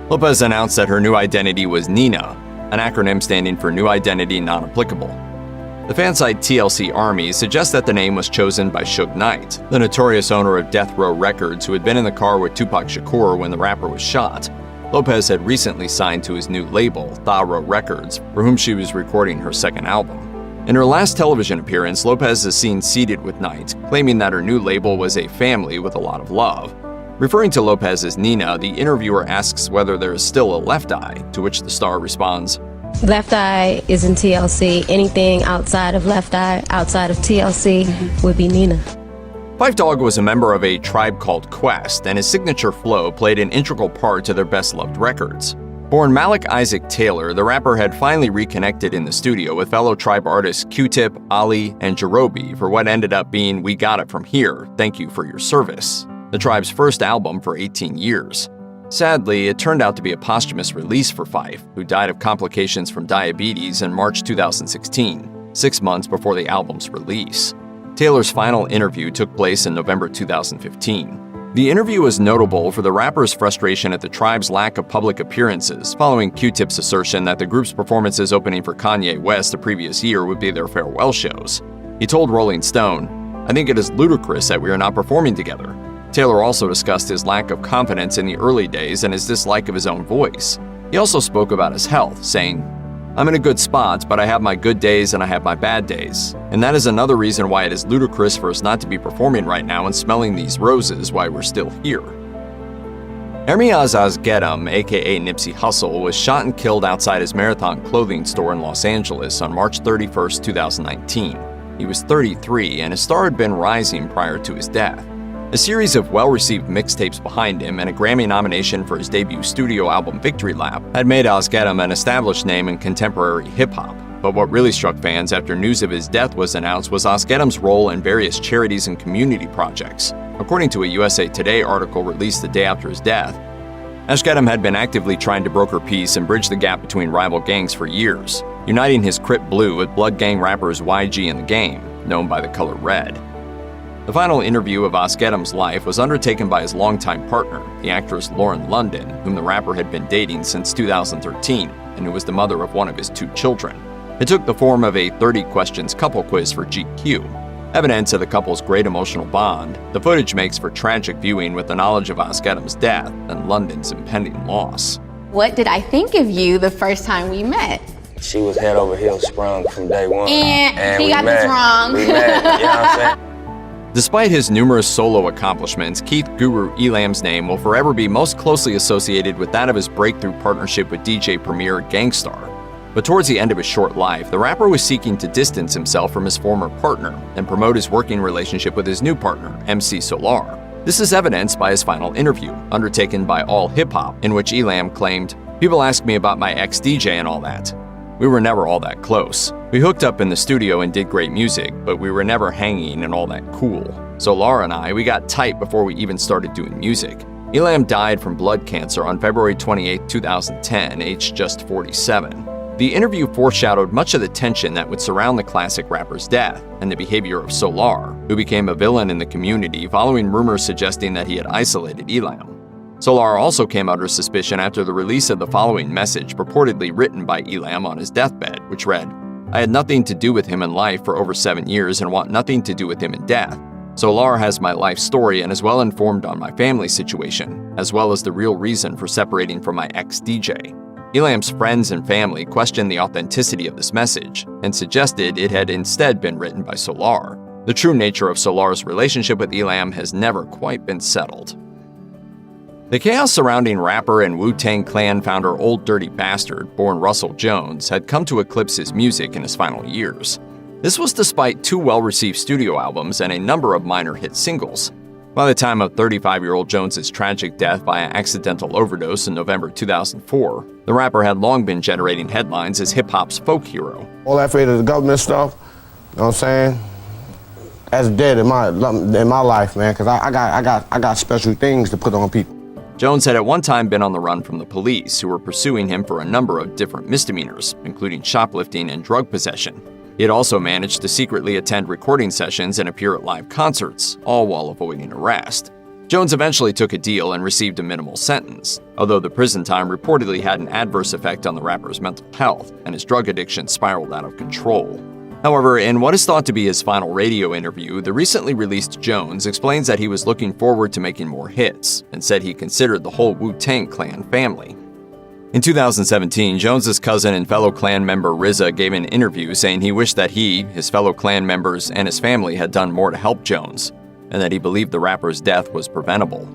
Lopez announced that her new identity was Nina, an acronym standing for New Identity Not Applicable. The fan site TLC Army suggests that the name was chosen by Suge Knight, the notorious owner of Death Row Records who had been in the car with Tupac Shakur when the rapper was shot. Lopez had recently signed to his new label, Thorough Records, for whom she was recording her second album. In her last television appearance, Lopez is seen seated with Knight, claiming that her new label was a family with a lot of love. Referring to Lopez as Nina, the interviewer asks whether there is still a left eye, to which the star responds, Left Eye is in TLC. Anything outside of Left Eye, outside of TLC, would be Nina. Phife Dawg was a member of a tribe called Quest, and his signature flow played an integral part to their best-loved records. Born Malik Isaac Taylor, the rapper had finally reconnected in the studio with fellow tribe artists Q-Tip, Ali, and Jerobi for what ended up being We Got It From Here, Thank You For Your Service, the tribe's first album for 18 years. Sadly, it turned out to be a posthumous release for Phife, who died of complications from diabetes in March 2016, 6 months before the album's release. Taylor's final interview took place in November 2015. The interview was notable for the rapper's frustration at the tribe's lack of public appearances, following Q-Tip's assertion that the group's performances opening for Kanye West the previous year would be their farewell shows. He told Rolling Stone, "I think it is ludicrous that we are not performing together." Taylor also discussed his lack of confidence in the early days and his dislike of his own voice. He also spoke about his health, saying, "I'm in a good spot, but I have my good days and I have my bad days. And that is another reason why it is ludicrous for us not to be performing right now and smelling these roses while we're still here." Hermias Asghedom, aka Nipsey Hussle, was shot and killed outside his Marathon clothing store in Los Angeles on March 31, 2019. He was 33, and his star had been rising prior to his death. A series of well-received mixtapes behind him and a Grammy nomination for his debut studio album Victory Lap had made Asghedom an established name in contemporary hip-hop. But what really struck fans after news of his death was announced was Asghedam's role in various charities and community projects. According to a USA Today article released the day after his death, Asghedom had been actively trying to broker peace and bridge the gap between rival gangs for years, uniting his Crip Blue with Blood Gang rappers YG and The Game, known by the color red. The final interview of Asghedam's life was undertaken by his longtime partner, the actress Lauren London, whom the rapper had been dating since 2013 and who was the mother of one of his 2 children. It took the form of a 30 questions couple quiz for GQ. Evidence of the couple's great emotional bond, the footage makes for tragic viewing with the knowledge of Asghedam's death and London's impending loss. What did I think of you the first time we met? She was head over heels sprung from day one. And he got this wrong. We met, you know what I'm saying? Despite his numerous solo accomplishments, Keith Guru Elam's name will forever be most closely associated with that of his breakthrough partnership with DJ Premier Gang Starr. But towards the end of his short life, the rapper was seeking to distance himself from his former partner and promote his working relationship with his new partner, MC Solar. This is evidenced by his final interview, undertaken by All Hip Hop, in which Elam claimed, "People ask me about my ex-DJ and all that. We were never all that close. We hooked up in the studio and did great music, but we were never hanging and all that cool. Solar and I, we got tight before we even started doing music." Elam died from blood cancer on February 28, 2010, aged just 47. The interview foreshadowed much of the tension that would surround the classic rapper's death and the behavior of Solar, who became a villain in the community following rumors suggesting that he had isolated Elam. Solar also came under suspicion after the release of the following message purportedly written by Elam on his deathbed, which read, "I had nothing to do with him in life for over 7 years and want nothing to do with him in death. Solar has my life story and is well informed on my family situation, as well as the real reason for separating from my ex-DJ." Elam's friends and family questioned the authenticity of this message and suggested it had instead been written by Solar. The true nature of Solar's relationship with Elam has never quite been settled. The chaos surrounding rapper and Wu-Tang Clan founder Old Dirty Bastard, born Russell Jones, had come to eclipse his music in his final years. This was despite 2 well-received studio albums and a number of minor hit singles. By the time of 35-year-old Jones's tragic death by an accidental overdose in November 2004, the rapper had long been generating headlines as hip-hop's folk hero. All that afraid of the government stuff, you know what I'm saying? That's dead in my life, man, because I got special things to put on people. Jones had at one time been on the run from the police, who were pursuing him for a number of different misdemeanors, including shoplifting and drug possession. He had also managed to secretly attend recording sessions and appear at live concerts, all while avoiding arrest. Jones eventually took a deal and received a minimal sentence, although the prison time reportedly had an adverse effect on the rapper's mental health, and his drug addiction spiraled out of control. However, in what is thought to be his final radio interview, the recently released Jones explains that he was looking forward to making more hits, and said he considered the whole Wu-Tang Clan family. In 2017, Jones's cousin and fellow Clan member RZA gave an interview saying he wished that he, his fellow Clan members, and his family had done more to help Jones, and that he believed the rapper's death was preventable.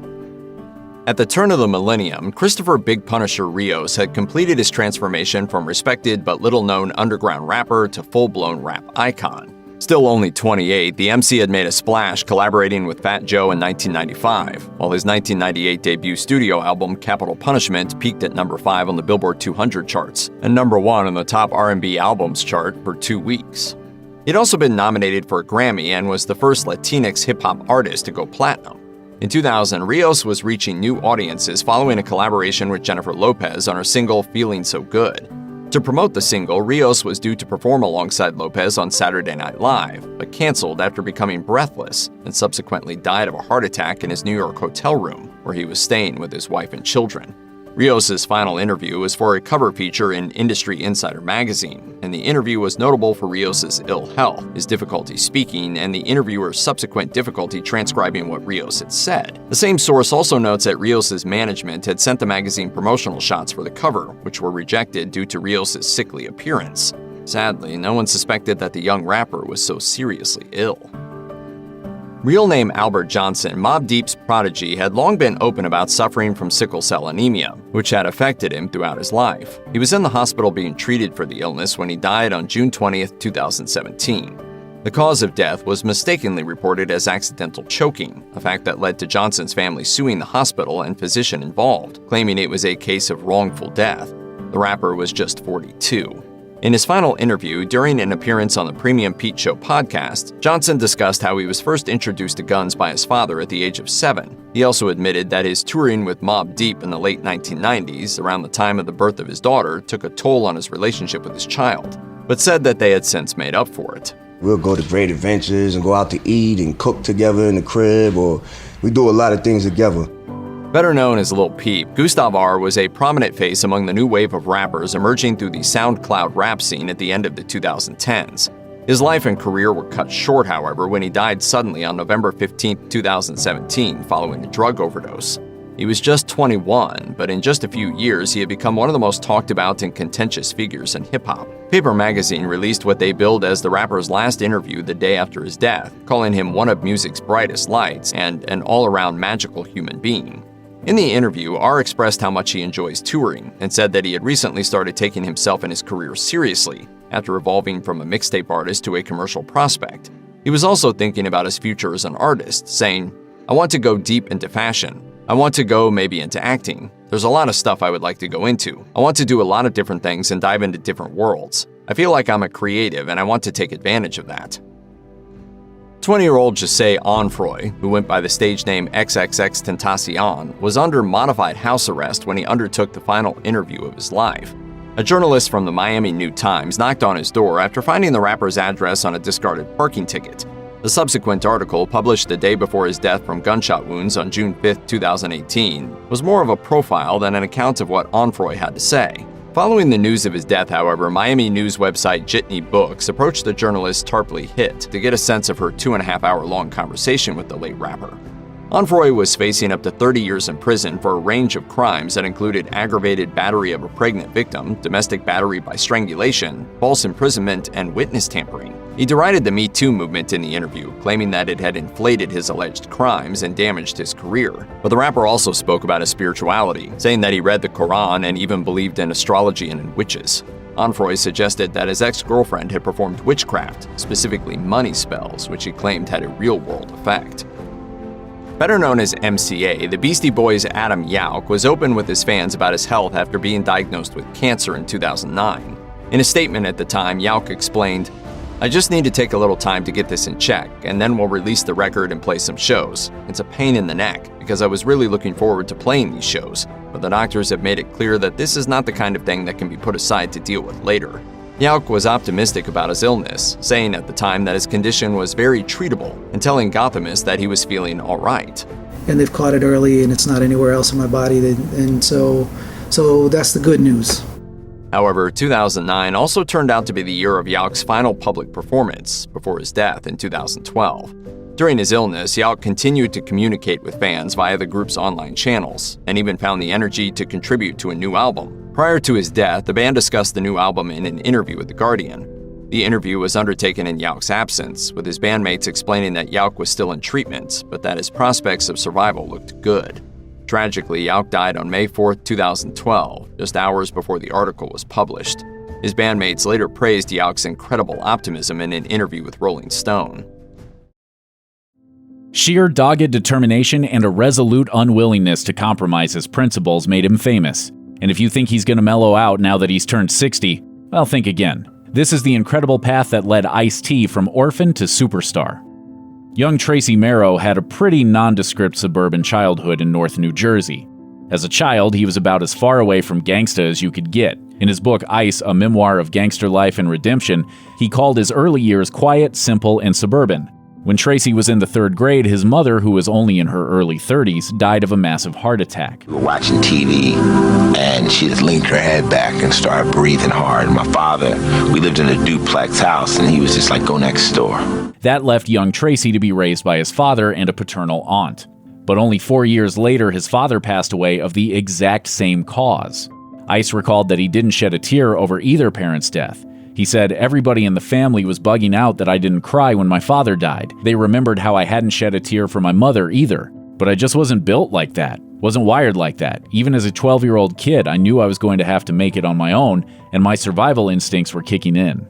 At the turn of the millennium, Christopher Big Punisher Rios had completed his transformation from respected but little-known underground rapper to full-blown rap icon. Still only 28, the MC had made a splash collaborating with Fat Joe in 1995, while his 1998 debut studio album, Capital Punishment, peaked at number 5 on the Billboard 200 charts and number 1 on the top R&B albums chart for 2 weeks. He'd also been nominated for a Grammy and was the first Latinx hip-hop artist to go platinum. In 2000, Rios was reaching new audiences following a collaboration with Jennifer Lopez on her single Feeling So Good. To promote the single, Rios was due to perform alongside Lopez on Saturday Night Live, but canceled after becoming breathless and subsequently died of a heart attack in his New York hotel room, where he was staying with his wife and children. Rios' final interview was for a cover feature in Industry Insider magazine, and the interview was notable for Rios' ill health, his difficulty speaking, and the interviewer's subsequent difficulty transcribing what Rios had said. The same source also notes that Rios' management had sent the magazine promotional shots for the cover, which were rejected due to Rios' sickly appearance. Sadly, no one suspected that the young rapper was so seriously ill. Real name Albert Johnson, Mobb Deep's prodigy, had long been open about suffering from sickle cell anemia, which had affected him throughout his life. He was in the hospital being treated for the illness when he died on June 20th, 2017. The cause of death was mistakenly reported as accidental choking, a fact that led to Johnson's family suing the hospital and physician involved, claiming it was a case of wrongful death. The rapper was just 42. In his final interview, during an appearance on the Premium Pete Show podcast, Johnson discussed how he was first introduced to guns by his father at the age of 7. He also admitted that his touring with Mobb Deep in the late 1990s, around the time of the birth of his daughter, took a toll on his relationship with his child, but said that they had since made up for it. We'll go to great adventures and go out to eat and cook together in the crib, or we do a lot of things together. Better known as Lil Peep, Gustav R was a prominent face among the new wave of rappers emerging through the SoundCloud rap scene at the end of the 2010s. His life and career were cut short, however, when he died suddenly on November 15, 2017, following a drug overdose. He was just 21, but in just a few years, he had become one of the most talked about and contentious figures in hip-hop. Paper Magazine released what they billed as the rapper's last interview the day after his death, calling him one of music's brightest lights and an all-around magical human being. In the interview, R expressed how much he enjoys touring and said that he had recently started taking himself and his career seriously after evolving from a mixtape artist to a commercial prospect. He was also thinking about his future as an artist, saying, "I want to go deep into fashion. I want to go maybe into acting. There's a lot of stuff I would like to go into. I want to do a lot of different things and dive into different worlds. I feel like I'm a creative and I want to take advantage of that." 20-year-old Jesse Onfroy, who went by the stage name XXXTentacion, was under modified house arrest when he undertook the final interview of his life. A journalist from the Miami New Times knocked on his door after finding the rapper's address on a discarded parking ticket. The subsequent article, published the day before his death from gunshot wounds on June 5, 2018, was more of a profile than an account of what Onfroy had to say. Following the news of his death, however, Miami news website Jitney Books approached the journalist Tarpley Hitt to get a sense of her 2.5-hour-long conversation with the late rapper. Onfroy was facing up to 30 years in prison for a range of crimes that included aggravated battery of a pregnant victim, domestic battery by strangulation, false imprisonment, and witness tampering. He derided the Me Too movement in the interview, claiming that it had inflated his alleged crimes and damaged his career. But the rapper also spoke about his spirituality, saying that he read the Quran and even believed in astrology and in witches. Onfroy suggested that his ex-girlfriend had performed witchcraft, specifically money spells, which he claimed had a real-world effect. Better known as MCA, the Beastie Boys' Adam Yauch was open with his fans about his health after being diagnosed with cancer in 2009. In a statement at the time, Yauch explained, "I just need to take a little time to get this in check, and then we'll release the record and play some shows. It's a pain in the neck, because I was really looking forward to playing these shows, but the doctors have made it clear that this is not the kind of thing that can be put aside to deal with later." Yauch was optimistic about his illness, saying at the time that his condition was very treatable and telling Gothamists that he was feeling all right. And they've caught it early and it's not anywhere else in my body, and so that's the good news. However, 2009 also turned out to be the year of Yauch's final public performance before his death in 2012. During his illness, Yauch continued to communicate with fans via the group's online channels, and even found the energy to contribute to a new album. Prior to his death, the band discussed the new album in an interview with The Guardian. The interview was undertaken in Yauch's absence, with his bandmates explaining that Yauch was still in treatment, but that his prospects of survival looked good. Tragically, Yauch died on May 4, 2012, just hours before the article was published. His bandmates later praised Yauch's incredible optimism in an interview with Rolling Stone. Sheer dogged determination and a resolute unwillingness to compromise his principles made him famous. And if you think he's going to mellow out now that he's turned 60, well, think again. This is the incredible path that led Ice-T from orphan to superstar. Young Tracy Merrow had a pretty nondescript suburban childhood in North New Jersey. As a child, he was about as far away from gangsta as you could get. In his book Ice, A Memoir of Gangster Life and Redemption, he called his early years quiet, simple, and suburban. When Tracy was in the 3rd grade, his mother, who was only in her early 30s, died of a massive heart attack. We were watching TV, and she just leaned her head back and started breathing hard. My father, we lived in a duplex house, and he was just like, "Go next door." That left young Tracy to be raised by his father and a paternal aunt. But only 4 years later, his father passed away of the exact same cause. Ice recalled that he didn't shed a tear over either parent's death. He said, "Everybody in the family was bugging out that I didn't cry when my father died. They remembered how I hadn't shed a tear for my mother either. But I just wasn't built like that, wasn't wired like that. Even as a 12-year-old kid, I knew I was going to have to make it on my own, and my survival instincts were kicking in."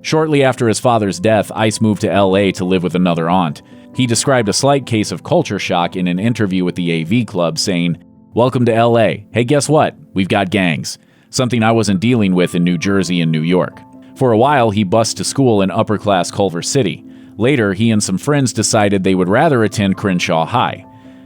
Shortly after his father's death, Ice moved to LA to live with another aunt. He described a slight case of culture shock in an interview with the AV Club, saying, "Welcome to LA. Hey, guess what? We've got gangs. Something I wasn't dealing with in New Jersey and New York." For a while, he bused to school in upper-class Culver City. Later, he and some friends decided they would rather attend Crenshaw High.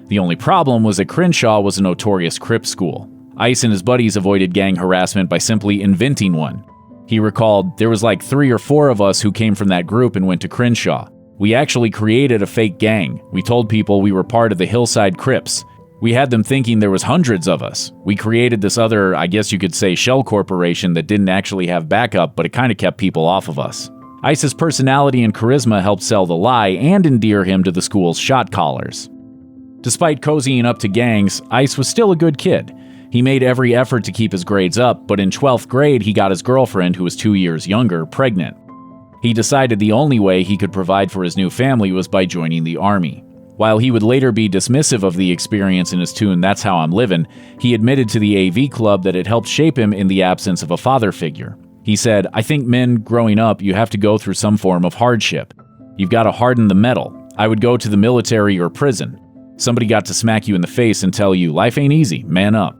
The only problem was that Crenshaw was a notorious Crip school. Ice and his buddies avoided gang harassment by simply inventing one. He recalled, "There was like 3 or 4 of us who came from that group and went to Crenshaw. We actually created a fake gang. We told people we were part of the Hillside Crips. We had them thinking there was hundreds of us. We created this other, I guess you could say, shell corporation that didn't actually have backup, but it kind of kept people off of us." Ice's personality and charisma helped sell the lie and endear him to the school's shot callers. Despite cozying up to gangs, Ice was still a good kid. He made every effort to keep his grades up, but in 12th grade he got his girlfriend, who was 2 years younger, pregnant. He decided the only way he could provide for his new family was by joining the Army. While he would later be dismissive of the experience in his tune "That's How I'm Livin'," he admitted to the AV Club that it helped shape him in the absence of a father figure. He said, "I think men, growing up, you have to go through some form of hardship. You've got to harden the metal. I would go to the military or prison. Somebody got to smack you in the face and tell you, life ain't easy, man up."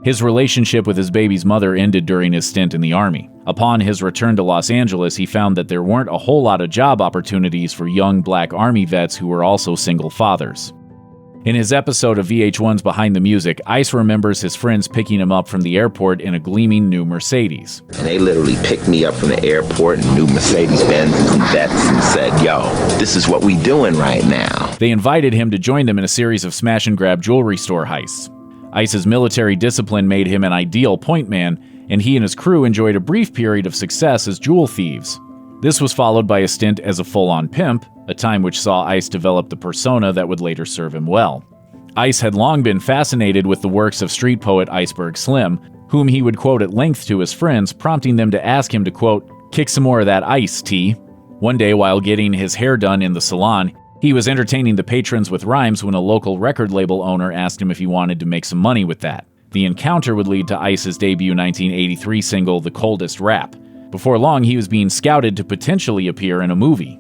His relationship with his baby's mother ended during his stint in the Army. Upon his return to Los Angeles, he found that there weren't a whole lot of job opportunities for young black Army vets who were also single fathers. In his episode of VH1's Behind the Music, Ice remembers his friends picking him up from the airport in a gleaming new Mercedes. And they literally picked me up from the airport in new Mercedes-Benz and Vets and said, "Yo, this is what we doing right now." They invited him to join them in a series of smash-and-grab jewelry store heists. Ice's military discipline made him an ideal point man, and he and his crew enjoyed a brief period of success as jewel thieves. This was followed by a stint as a full-on pimp, a time which saw Ice develop the persona that would later serve him well. Ice had long been fascinated with the works of street poet Iceberg Slim, whom he would quote at length to his friends, prompting them to ask him to, quote, "kick some more of that ice, T." One day, while getting his hair done in the salon, he was entertaining the patrons with rhymes when a local record label owner asked him if he wanted to make some money with that. The encounter would lead to Ice's debut 1983 single, The Coldest Rap. Before long, he was being scouted to potentially appear in a movie.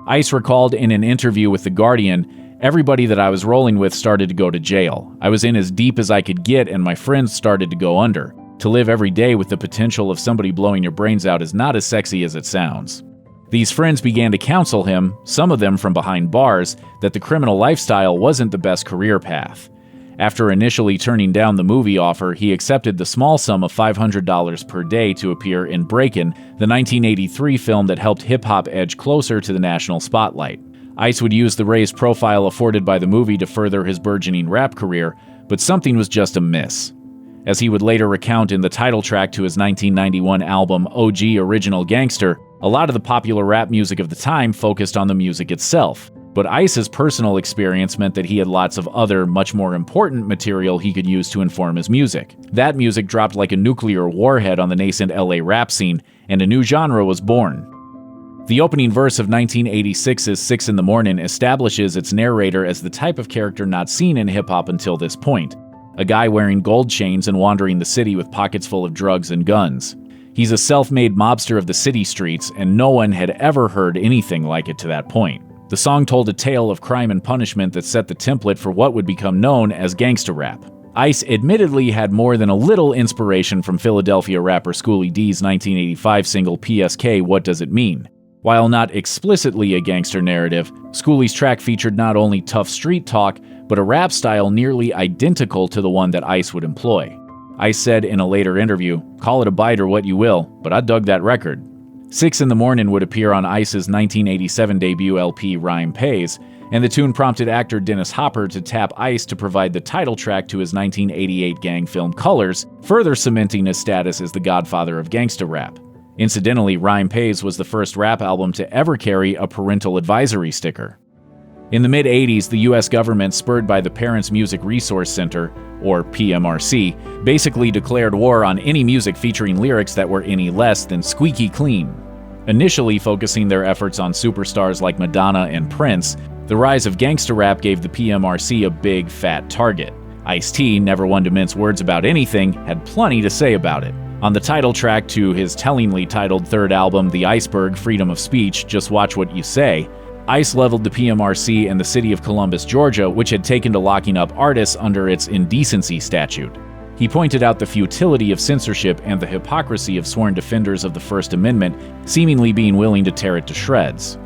Ice recalled in an interview with The Guardian, "Everybody that I was rolling with started to go to jail. I was in as deep as I could get, and my friends started to go under. To live every day with the potential of somebody blowing your brains out is not as sexy as it sounds." These friends began to counsel him, some of them from behind bars, that the criminal lifestyle wasn't the best career path. After initially turning down the movie offer, he accepted the small sum of $500 per day to appear in Breakin', the 1983 film that helped hip-hop edge closer to the national spotlight. Ice would use the raised profile afforded by the movie to further his burgeoning rap career, but something was just amiss. As he would later recount in the title track to his 1991 album OG Original Gangster, a lot of the popular rap music of the time focused on the music itself. But Ice's personal experience meant that he had lots of other, much more important material he could use to inform his music. That music dropped like a nuclear warhead on the nascent LA rap scene, and a new genre was born. The opening verse of 1986's 6 in the Morning establishes its narrator as the type of character not seen in hip-hop until this point. A guy wearing gold chains and wandering the city with pockets full of drugs and guns. He's a self-made mobster of the city streets, and no one had ever heard anything like it to that point. The song told a tale of crime and punishment that set the template for what would become known as gangsta rap. Ice admittedly had more than a little inspiration from Philadelphia rapper Schoolie D's 1985 single PSK What Does It Mean? While not explicitly a gangster narrative, Schoolie's track featured not only tough street talk, but a rap style nearly identical to the one that Ice would employ. Ice said in a later interview, "Call it a bite or what you will, but I dug that record." 6 in the Morning would appear on Ice's 1987 debut LP Rhyme Pays, and the tune prompted actor Dennis Hopper to tap Ice to provide the title track to his 1988 gang film Colors, further cementing his status as the godfather of gangsta rap. Incidentally, Rhyme Pays was the first rap album to ever carry a parental advisory sticker. In the mid-'80s, the US government, spurred by the Parents Music Resource Center, or PMRC, basically declared war on any music featuring lyrics that were any less than squeaky clean. Initially focusing their efforts on superstars like Madonna and Prince, the rise of gangsta rap gave the PMRC a big, fat target. Ice-T, never one to mince words about anything, had plenty to say about it. On the title track to his tellingly titled third album, The Iceberg, Freedom of Speech, Just Watch What You Say, Ice leveled the PMRC and the city of Columbus, Georgia, which had taken to locking up artists under its indecency statute. He pointed out the futility of censorship and the hypocrisy of sworn defenders of the First Amendment seemingly being willing to tear it to shreds.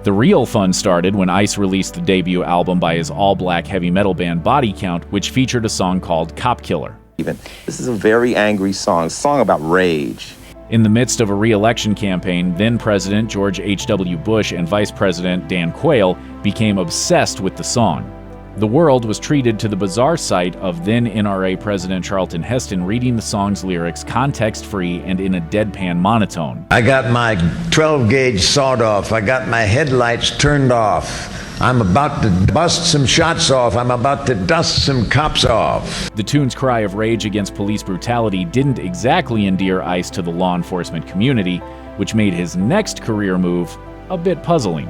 The real fun started when Ice released the debut album by his all-black heavy metal band Body Count, which featured a song called Cop Killer. This is a very angry song, a song about rage. In the midst of a re-election campaign, then-President George H.W. Bush and Vice President Dan Quayle became obsessed with the song. The world was treated to the bizarre sight of then-NRA President Charlton Heston reading the song's lyrics context-free and in a deadpan monotone. I got my 12-gauge sawed off. I got my headlights turned off. I'm about to bust some shots off. I'm about to dust some cops off. The tune's cry of rage against police brutality didn't exactly endear Ice to the law enforcement community, which made his next career move a bit puzzling.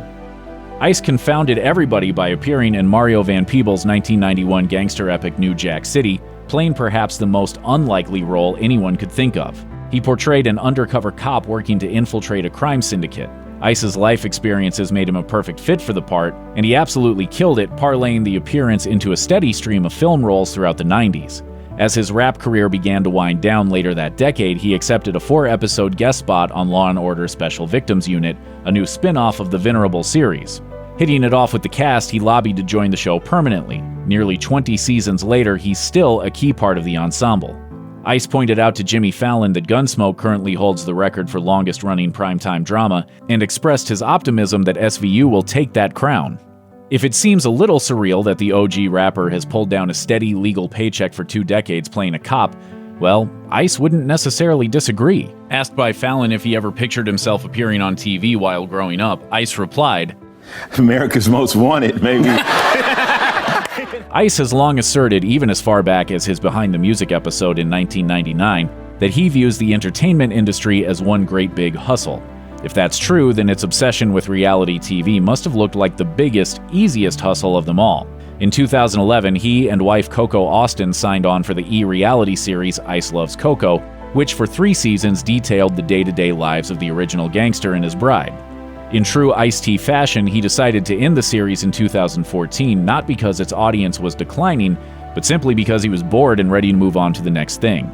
Ice confounded everybody by appearing in Mario Van Peebles' 1991 gangster epic New Jack City, playing perhaps the most unlikely role anyone could think of. He portrayed an undercover cop working to infiltrate a crime syndicate. Ice's life experiences made him a perfect fit for the part, and he absolutely killed it, parlaying the appearance into a steady stream of film roles throughout the 90s. As his rap career began to wind down later that decade, he accepted a 4-episode guest spot on Law & Order Special Victims Unit, a new spin-off of the Venerable series. Hitting it off with the cast, he lobbied to join the show permanently. Nearly 20 seasons later, he's still a key part of the ensemble. Ice pointed out to Jimmy Fallon that Gunsmoke currently holds the record for longest-running primetime drama, and expressed his optimism that SVU will take that crown. If it seems a little surreal that the OG rapper has pulled down a steady legal paycheck for 2 decades playing a cop, well, Ice wouldn't necessarily disagree. Asked by Fallon if he ever pictured himself appearing on TV while growing up, Ice replied, America's Most Wanted, maybe. Ice has long asserted, even as far back as his Behind the Music episode in 1999, that he views the entertainment industry as one great big hustle. If that's true, then its obsession with reality TV must have looked like the biggest, easiest hustle of them all. In 2011, he and wife Coco Austin signed on for the E! reality series Ice Loves Coco, which for 3 seasons detailed the day-to-day lives of the original gangster and his bride. In true Ice-T fashion, he decided to end the series in 2014, not because its audience was declining, but simply because he was bored and ready to move on to the next thing.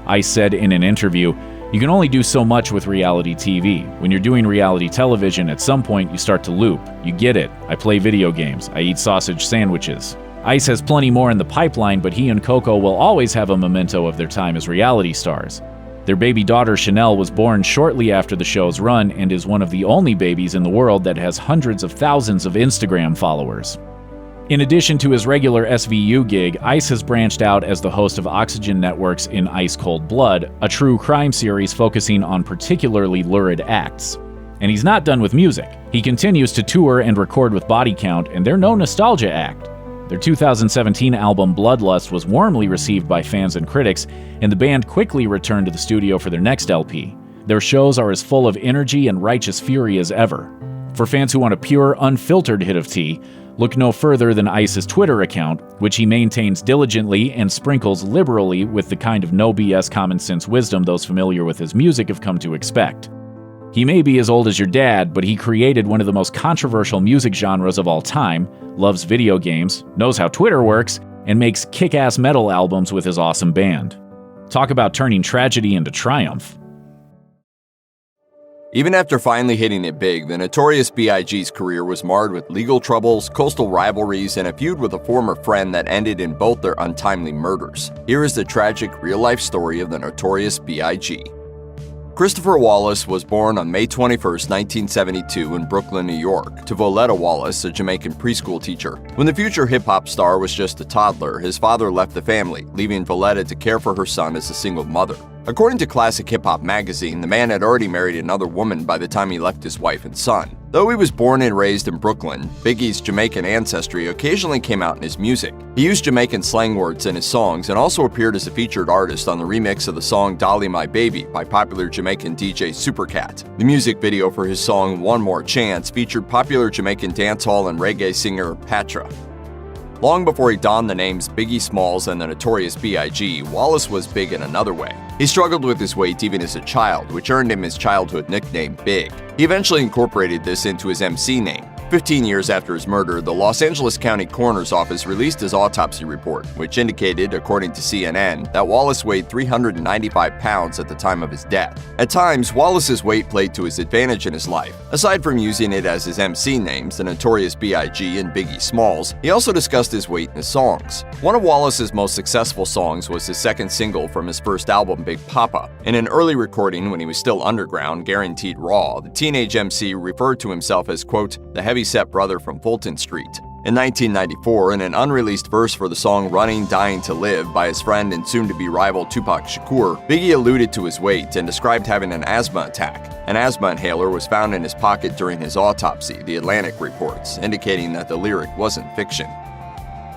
Ice said in an interview, "You can only do so much with reality TV. When you're doing reality television, at some point you start to loop. You get it. I play video games. I eat sausage sandwiches." Ice has plenty more in the pipeline, but he and Coco will always have a memento of their time as reality stars. Their baby daughter Chanel was born shortly after the show's run and is one of the only babies in the world that has hundreds of thousands of Instagram followers. In addition to his regular SVU gig, Ice has branched out as the host of Oxygen Network's In Ice Cold Blood, a true crime series focusing on particularly lurid acts. And he's not done with music. He continues to tour and record with Body Count, and they're no nostalgia act. Their 2017 album Bloodlust was warmly received by fans and critics, and the band quickly returned to the studio for their next LP. Their shows are as full of energy and righteous fury as ever. For fans who want a pure, unfiltered hit of tea, look no further than Ice's Twitter account, which he maintains diligently and sprinkles liberally with the kind of no BS common sense wisdom those familiar with his music have come to expect. He may be as old as your dad, but he created one of the most controversial music genres of all time, loves video games, knows how Twitter works, and makes kick-ass metal albums with his awesome band. Talk about turning tragedy into triumph. Even after finally hitting it big, the Notorious B.I.G.'s career was marred with legal troubles, coastal rivalries, and a feud with a former friend that ended in both their untimely murders. Here is the tragic real-life story of the Notorious B.I.G. Christopher Wallace was born on May 21, 1972 in Brooklyn, New York, to Voletta Wallace, a Jamaican preschool teacher. When the future hip-hop star was just a toddler, his father left the family, leaving Voletta to care for her son as a single mother. According to Classic Hip Hop magazine, the man had already married another woman by the time he left his wife and son. Though he was born and raised in Brooklyn, Biggie's Jamaican ancestry occasionally came out in his music. He used Jamaican slang words in his songs and also appeared as a featured artist on the remix of the song Dolly My Baby by popular Jamaican DJ Supercat. The music video for his song One More Chance featured popular Jamaican dancehall and reggae singer Patra. Long before he donned the names Biggie Smalls and the Notorious B.I.G., Wallace was big in another way. He struggled with his weight even as a child, which earned him his childhood nickname Big. He eventually incorporated this into his MC name. 15 years after his murder, the Los Angeles County Coroner's Office released his autopsy report, which indicated, according to CNN, that Wallace weighed 395 pounds at the time of his death. At times, Wallace's weight played to his advantage in his life. Aside from using it as his MC names, the Notorious B.I.G. and Biggie Smalls, he also discussed his weight in his songs. One of Wallace's most successful songs was his second single from his first album, Big Papa. In an early recording when he was still underground, guaranteed raw, the teenage MC referred to himself as, quote, the heavy-set brother from Fulton Street. In 1994, in an unreleased verse for the song Running, Dying to Live by his friend and soon-to-be rival Tupac Shakur, Biggie alluded to his weight and described having an asthma attack. An asthma inhaler was found in his pocket during his autopsy, The Atlantic reports, indicating that the lyric wasn't fiction.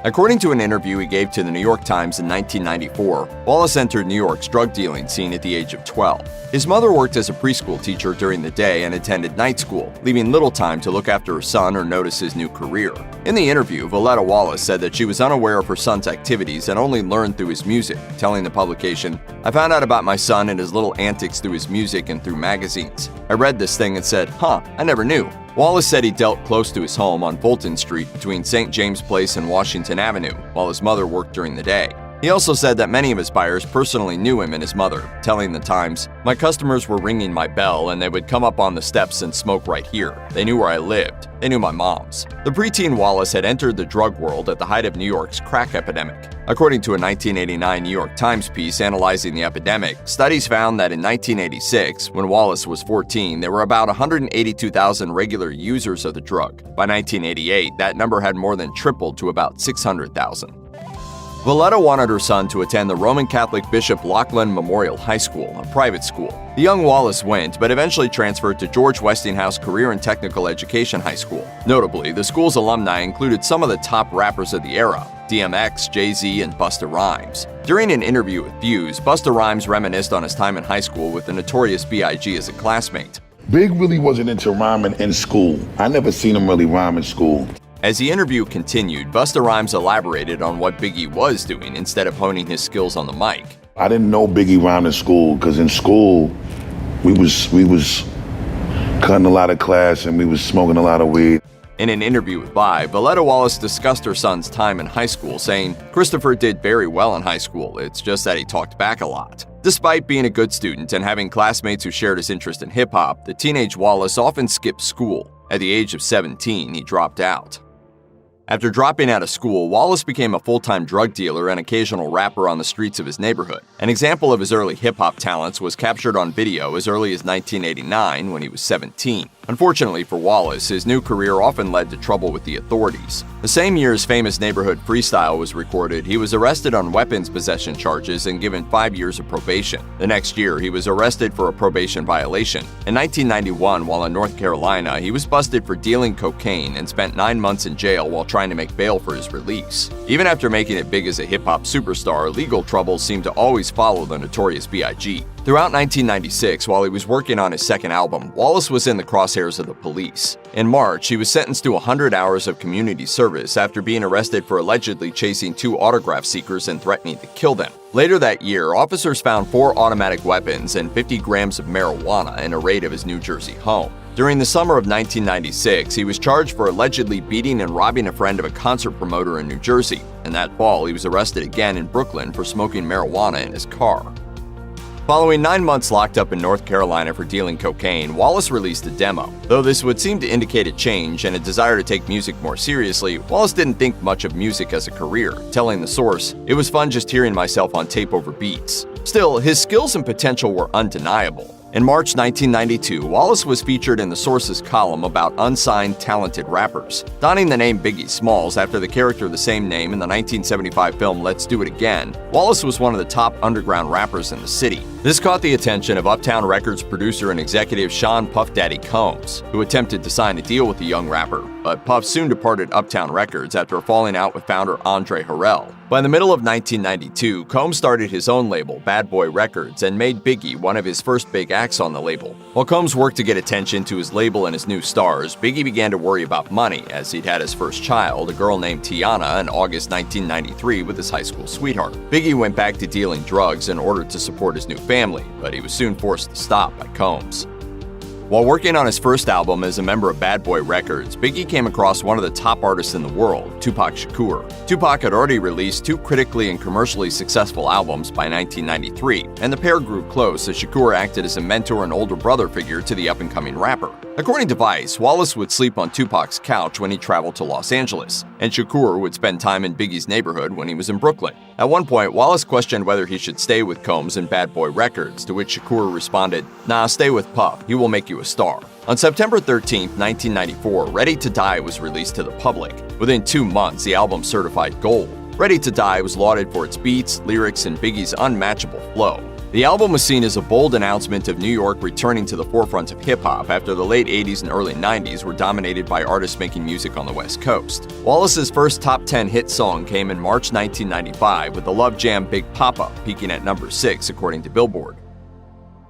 According to an interview he gave to the New York Times in 1994, Wallace entered New York's drug dealing scene at the age of 12. His mother worked as a preschool teacher during the day and attended night school, leaving little time to look after her son or notice his new career. In the interview, Valletta Wallace said that she was unaware of her son's activities and only learned through his music, telling the publication, I found out about my son and his little antics through his music and through magazines. I read this thing and said, I never knew. Wallace said he dealt close to his home on Fulton Street between St. James Place and Washington Avenue, while his mother worked during the day. He also said that many of his buyers personally knew him and his mother, telling the Times, my customers were ringing my bell and they would come up on the steps and smoke right here. They knew where I lived. They knew my mom's. The preteen Wallace had entered the drug world at the height of New York's crack epidemic. According to a 1989 New York Times piece analyzing the epidemic, studies found that in 1986, when Wallace was 14, there were about 182,000 regular users of the drug. By 1988, that number had more than tripled to about 600,000. Valletta wanted her son to attend the Roman Catholic Bishop Laughlin Memorial High School, a private school. The young Wallace went, but eventually transferred to George Westinghouse Career and Technical Education High School. Notably, the school's alumni included some of the top rappers of the era, DMX, Jay-Z, and Busta Rhymes. During an interview with Views, Busta Rhymes reminisced on his time in high school with the Notorious B.I.G. as a classmate. Big really wasn't into rhyming in school. I never seen him really rhyme in school. As the interview continued, Busta Rhymes elaborated on what Biggie was doing instead of honing his skills on the mic. I didn't know Biggie rhymed in school because in school we was cutting a lot of class and we was smoking a lot of weed. In an interview with Vibe, Valletta Wallace discussed her son's time in high school, saying, Christopher did very well in high school, it's just that he talked back a lot. Despite being a good student and having classmates who shared his interest in hip-hop, the teenage Wallace often skipped school. At the age of 17, he dropped out. After dropping out of school, Wallace became a full-time drug dealer and occasional rapper on the streets of his neighborhood. An example of his early hip-hop talents was captured on video as early as 1989 when he was 17. Unfortunately for Wallace, his new career often led to trouble with the authorities. The same year his famous neighborhood freestyle was recorded, he was arrested on weapons possession charges and given 5 years of probation. The next year, he was arrested for a probation violation. In 1991, while in North Carolina, he was busted for dealing cocaine and spent 9 months in jail while trying to make bail for his release. Even after making it big as a hip-hop superstar, legal troubles seemed to always follow the Notorious B.I.G. Throughout 1996, while he was working on his second album, Wallace was in the crosshairs of the police. In March, he was sentenced to 100 hours of community service after being arrested for allegedly chasing 2 autograph seekers and threatening to kill them. Later that year, officers found 4 automatic weapons and 50 grams of marijuana in a raid of his New Jersey home. During the summer of 1996, he was charged for allegedly beating and robbing a friend of a concert promoter in New Jersey. And that fall, he was arrested again in Brooklyn for smoking marijuana in his car. Following 9 months locked up in North Carolina for dealing cocaine, Wallace released a demo. Though this would seem to indicate a change and a desire to take music more seriously, Wallace didn't think much of music as a career, telling The Source, "It was fun just hearing myself on tape over beats." Still, his skills and potential were undeniable. In March 1992, Wallace was featured in the Source's column about unsigned talented rappers, donning the name Biggie Smalls after the character of the same name in the 1975 film Let's Do It Again. Wallace was one of the top underground rappers in the city. This caught the attention of Uptown Records producer and executive Sean Puff Daddy Combs, who attempted to sign a deal with the young rapper, but Puff soon departed Uptown Records after falling out with founder Andre Harrell. By the middle of 1992, Combs started his own label, Bad Boy Records, and made Biggie one of his first big acts on the label. While Combs worked to get attention to his label and his new stars, Biggie began to worry about money as he'd had his first child, a girl named Tiana, in August 1993 with his high school sweetheart. Biggie went back to dealing drugs in order to support his new family, but he was soon forced to stop by Combs. While working on his first album as a member of Bad Boy Records, Biggie came across one of the top artists in the world, Tupac Shakur. Tupac had already released 2 critically and commercially successful albums by 1993, and the pair grew close as Shakur acted as a mentor and older brother figure to the up-and-coming rapper. According to Vice, Wallace would sleep on Tupac's couch when he traveled to Los Angeles, and Shakur would spend time in Biggie's neighborhood when he was in Brooklyn. At one point, Wallace questioned whether he should stay with Combs and Bad Boy Records, to which Shakur responded, "Nah, stay with Puff, he will make you a star." On September 13, 1994, Ready to Die was released to the public. Within 2 months, the album certified gold. Ready to Die was lauded for its beats, lyrics, and Biggie's unmatchable flow. The album was seen as a bold announcement of New York returning to the forefront of hip-hop after the late 80s and early 90s were dominated by artists making music on the West Coast. Wallace's first top 10 hit song came in March 1995 with the love jam Big Papa peaking at number 6 according to Billboard.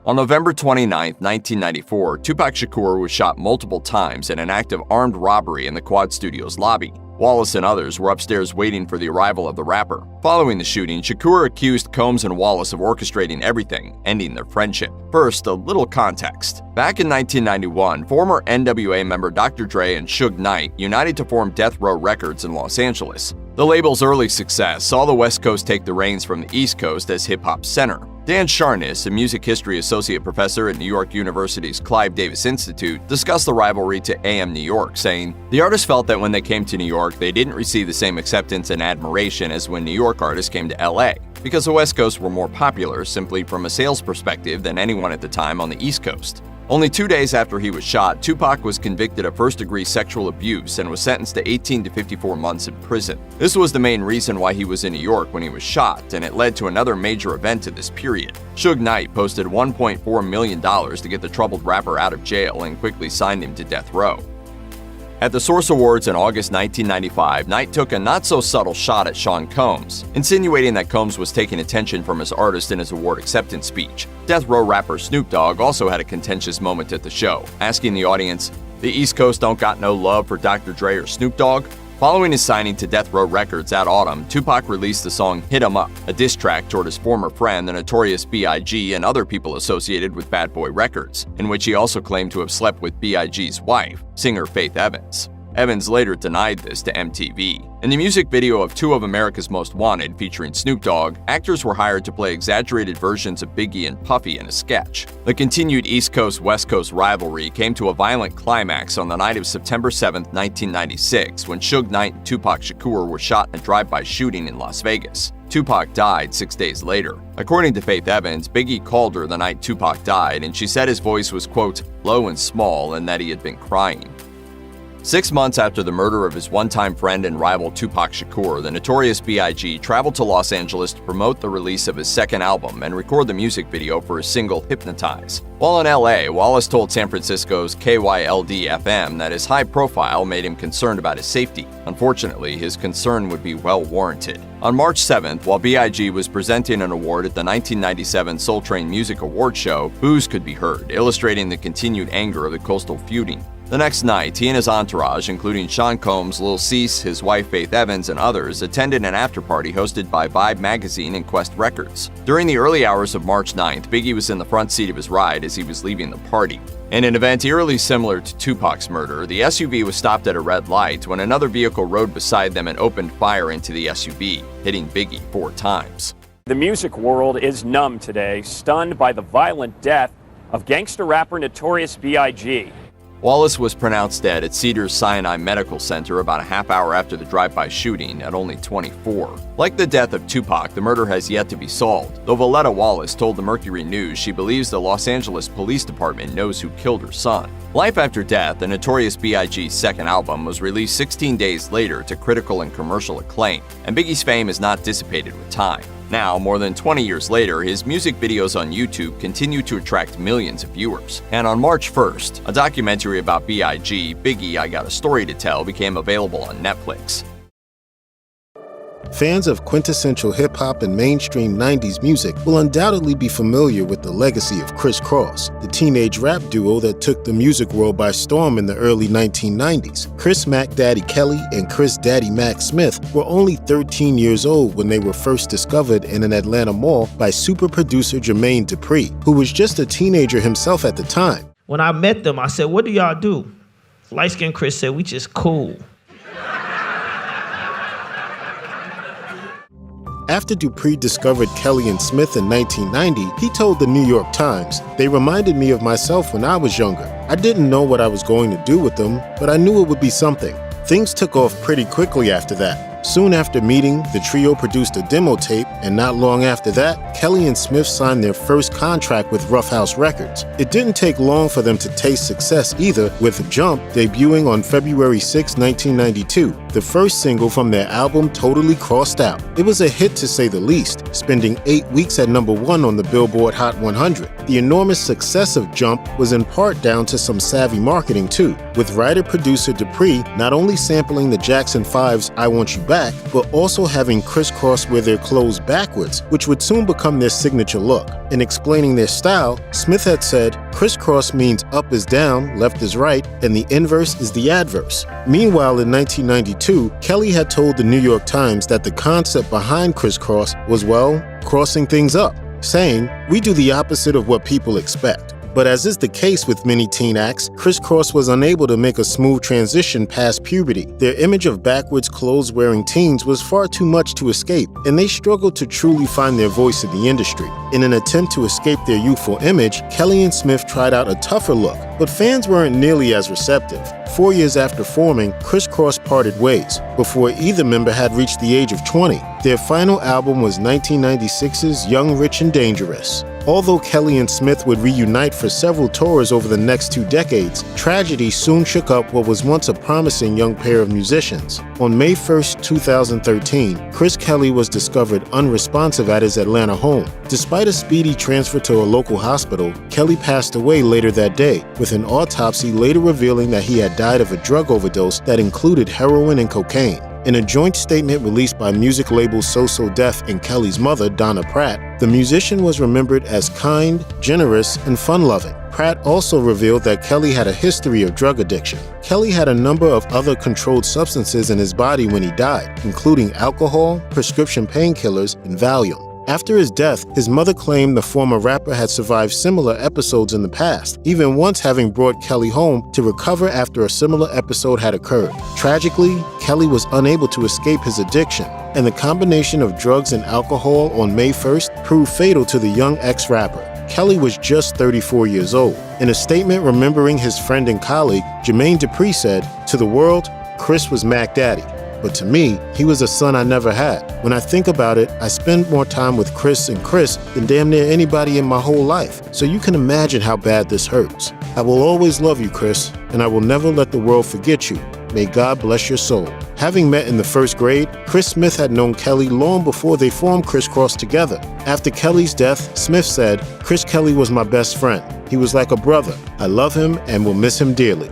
On November 29, 1994, Tupac Shakur was shot multiple times in an act of armed robbery in the Quad Studios lobby. Wallace and others were upstairs waiting for the arrival of the rapper. Following the shooting, Shakur accused Combs and Wallace of orchestrating everything, ending their friendship. First, a little context. Back in 1991, former NWA member Dr. Dre and Suge Knight united to form Death Row Records in Los Angeles. The label's early success saw the West Coast take the reins from the East Coast as hip-hop's center. Dan Sharness, a music history associate professor at New York University's Clive Davis Institute, discussed the rivalry to AM New York, saying, "The artists felt that when they came to New York, they didn't receive the same acceptance and admiration as when New York artists came to LA, because the West Coast were more popular simply from a sales perspective than anyone at the time on the East Coast." Only 2 days after he was shot, Tupac was convicted of first-degree sexual abuse and was sentenced to 18 to 54 months in prison. This was the main reason why he was in New York when he was shot, and it led to another major event in this period. Suge Knight posted $1.4 million to get the troubled rapper out of jail and quickly signed him to death row. At the Source Awards in August 1995, Knight took a not-so-subtle shot at Sean Combs, insinuating that Combs was taking attention from his artist in his award acceptance speech. Death Row rapper Snoop Dogg also had a contentious moment at the show, asking the audience, "The East Coast don't got no love for Dr. Dre or Snoop Dogg?" Following his signing to Death Row Records that autumn, Tupac released the song Hit 'Em Up, a diss track toward his former friend, the notorious B.I.G. and other people associated with Bad Boy Records, in which he also claimed to have slept with B.I.G.'s wife, singer Faith Evans. Evans later denied this to MTV. In the music video of Two of America's Most Wanted featuring Snoop Dogg, actors were hired to play exaggerated versions of Biggie and Puffy in a sketch. The continued East Coast-West Coast rivalry came to a violent climax on the night of September 7, 1996, when Suge Knight and Tupac Shakur were shot in a drive-by shooting in Las Vegas. Tupac died 6 days later. According to Faith Evans, Biggie called her the night Tupac died, and she said his voice was, quote, low and small and that he had been crying. 6 months after the murder of his one-time friend and rival Tupac Shakur, the notorious B.I.G. traveled to Los Angeles to promote the release of his second album and record the music video for his single Hypnotize. While in L.A., Wallace told San Francisco's KYLD-FM that his high profile made him concerned about his safety. Unfortunately, his concern would be well warranted. On March 7th, while B.I.G. was presenting an award at the 1997 Soul Train Music Awards show, boos could be heard, illustrating the continued anger of the coastal feuding. The next night, he and his entourage, including Sean Combs, Lil Cease, his wife Faith Evans, and others, attended an after-party hosted by Vibe magazine and Quest Records. During the early hours of March 9th, Biggie was in the front seat of his ride as he was leaving the party. In an event eerily similar to Tupac's murder, the SUV was stopped at a red light when another vehicle rode beside them and opened fire into the SUV, hitting Biggie 4 times. The music world is numb today, stunned by the violent death of gangster rapper Notorious B.I.G. Wallace was pronounced dead at Cedars-Sinai Medical Center about a half hour after the drive-by shooting at only 24. Like the death of Tupac, the murder has yet to be solved, though Valletta Wallace told the Mercury News she believes the Los Angeles Police Department knows who killed her son. Life After Death, the Notorious B.I.G.'s second album, was released 16 days later to critical and commercial acclaim, and Biggie's fame has not dissipated with time. Now, more than 20 years later, his music videos on YouTube continue to attract millions of viewers. And on March 1st, a documentary about B.I.G., Biggie, I Got a Story to Tell, became available on Netflix. Fans of quintessential hip-hop and mainstream 90s music will undoubtedly be familiar with the legacy of Kris Kross, the teenage rap duo that took the music world by storm in the early 1990s. Chris Mac Daddy Kelly and Chris Daddy Mac Smith were only 13 years old when they were first discovered in an Atlanta mall by super producer Jermaine Dupri, who was just a teenager himself at the time. When I met them, I said, "What do y'all do?" Light-skinned Chris said, "We just cool." After Dupri discovered Kelly and Smith in 1990, he told the New York Times, "They reminded me of myself when I was younger. I didn't know what I was going to do with them, but I knew it would be something." Things took off pretty quickly after that. Soon after meeting, the trio produced a demo tape, and not long after that, Kelly and Smith signed their first contract with Rough House Records. It didn't take long for them to taste success either, with Jump debuting on February 6, 1992, the first single from their album Totally Crossed Out. It was a hit to say the least, spending 8 weeks at #1 on the Billboard Hot 100. The enormous success of Jump was in part down to some savvy marketing too, with writer-producer Dupri not only sampling the Jackson 5's I Want You Back, but also having Kris Kross wear their clothes backwards, which would soon become their signature look. In explaining their style, Smith had said, "Kris Kross means up is down, left is right, and the inverse is the adverse." Meanwhile, in 1992, Kelly had told the New York Times that the concept behind Kris Kross was, well, crossing things up, saying, "We do the opposite of what people expect." But as is the case with many teen acts, Kris Kross was unable to make a smooth transition past puberty. Their image of backwards clothes-wearing teens was far too much to escape, and they struggled to truly find their voice in the industry. In an attempt to escape their youthful image, Kelly and Smith tried out a tougher look, but fans weren't nearly as receptive. 4 years after forming, Kris Kross parted ways, before either member had reached the age of 20. Their final album was 1996's Young, Rich, and Dangerous. Although Kelly and Smith would reunite for several tours over the next 2 decades, tragedy soon shook up what was once a promising young pair of musicians. On May 1st, 2013, Chris Kelly was discovered unresponsive at his Atlanta home. Despite a speedy transfer to a local hospital, Kelly passed away later that day, with an autopsy later revealing that he had died of a drug overdose that included heroin and cocaine. In a joint statement released by music label So Def and Kelly's mother, Donna Pratt, the musician was remembered as kind, generous, and fun-loving. Pratt also revealed that Kelly had a history of drug addiction. Kelly had a number of other controlled substances in his body when he died, including alcohol, prescription painkillers, and Valium. After his death, his mother claimed the former rapper had survived similar episodes in the past, even once having brought Kelly home to recover after a similar episode had occurred. Tragically, Kelly was unable to escape his addiction, and the combination of drugs and alcohol on May 1st proved fatal to the young ex-rapper. Kelly was just 34 years old. In a statement remembering his friend and colleague, Jermaine Dupri said, "To the world, Chris was Mac Daddy. But to me, he was a son I never had. When I think about it, I spend more time with Chris and Chris than damn near anybody in my whole life. So you can imagine how bad this hurts. I will always love you, Chris, and I will never let the world forget you. May God bless your soul." Having met in the first grade, Chris Smith had known Kelly long before they formed Kris Kross together. After Kelly's death, Smith said, "Chris Kelly was my best friend. He was like a brother. I love him and will miss him dearly."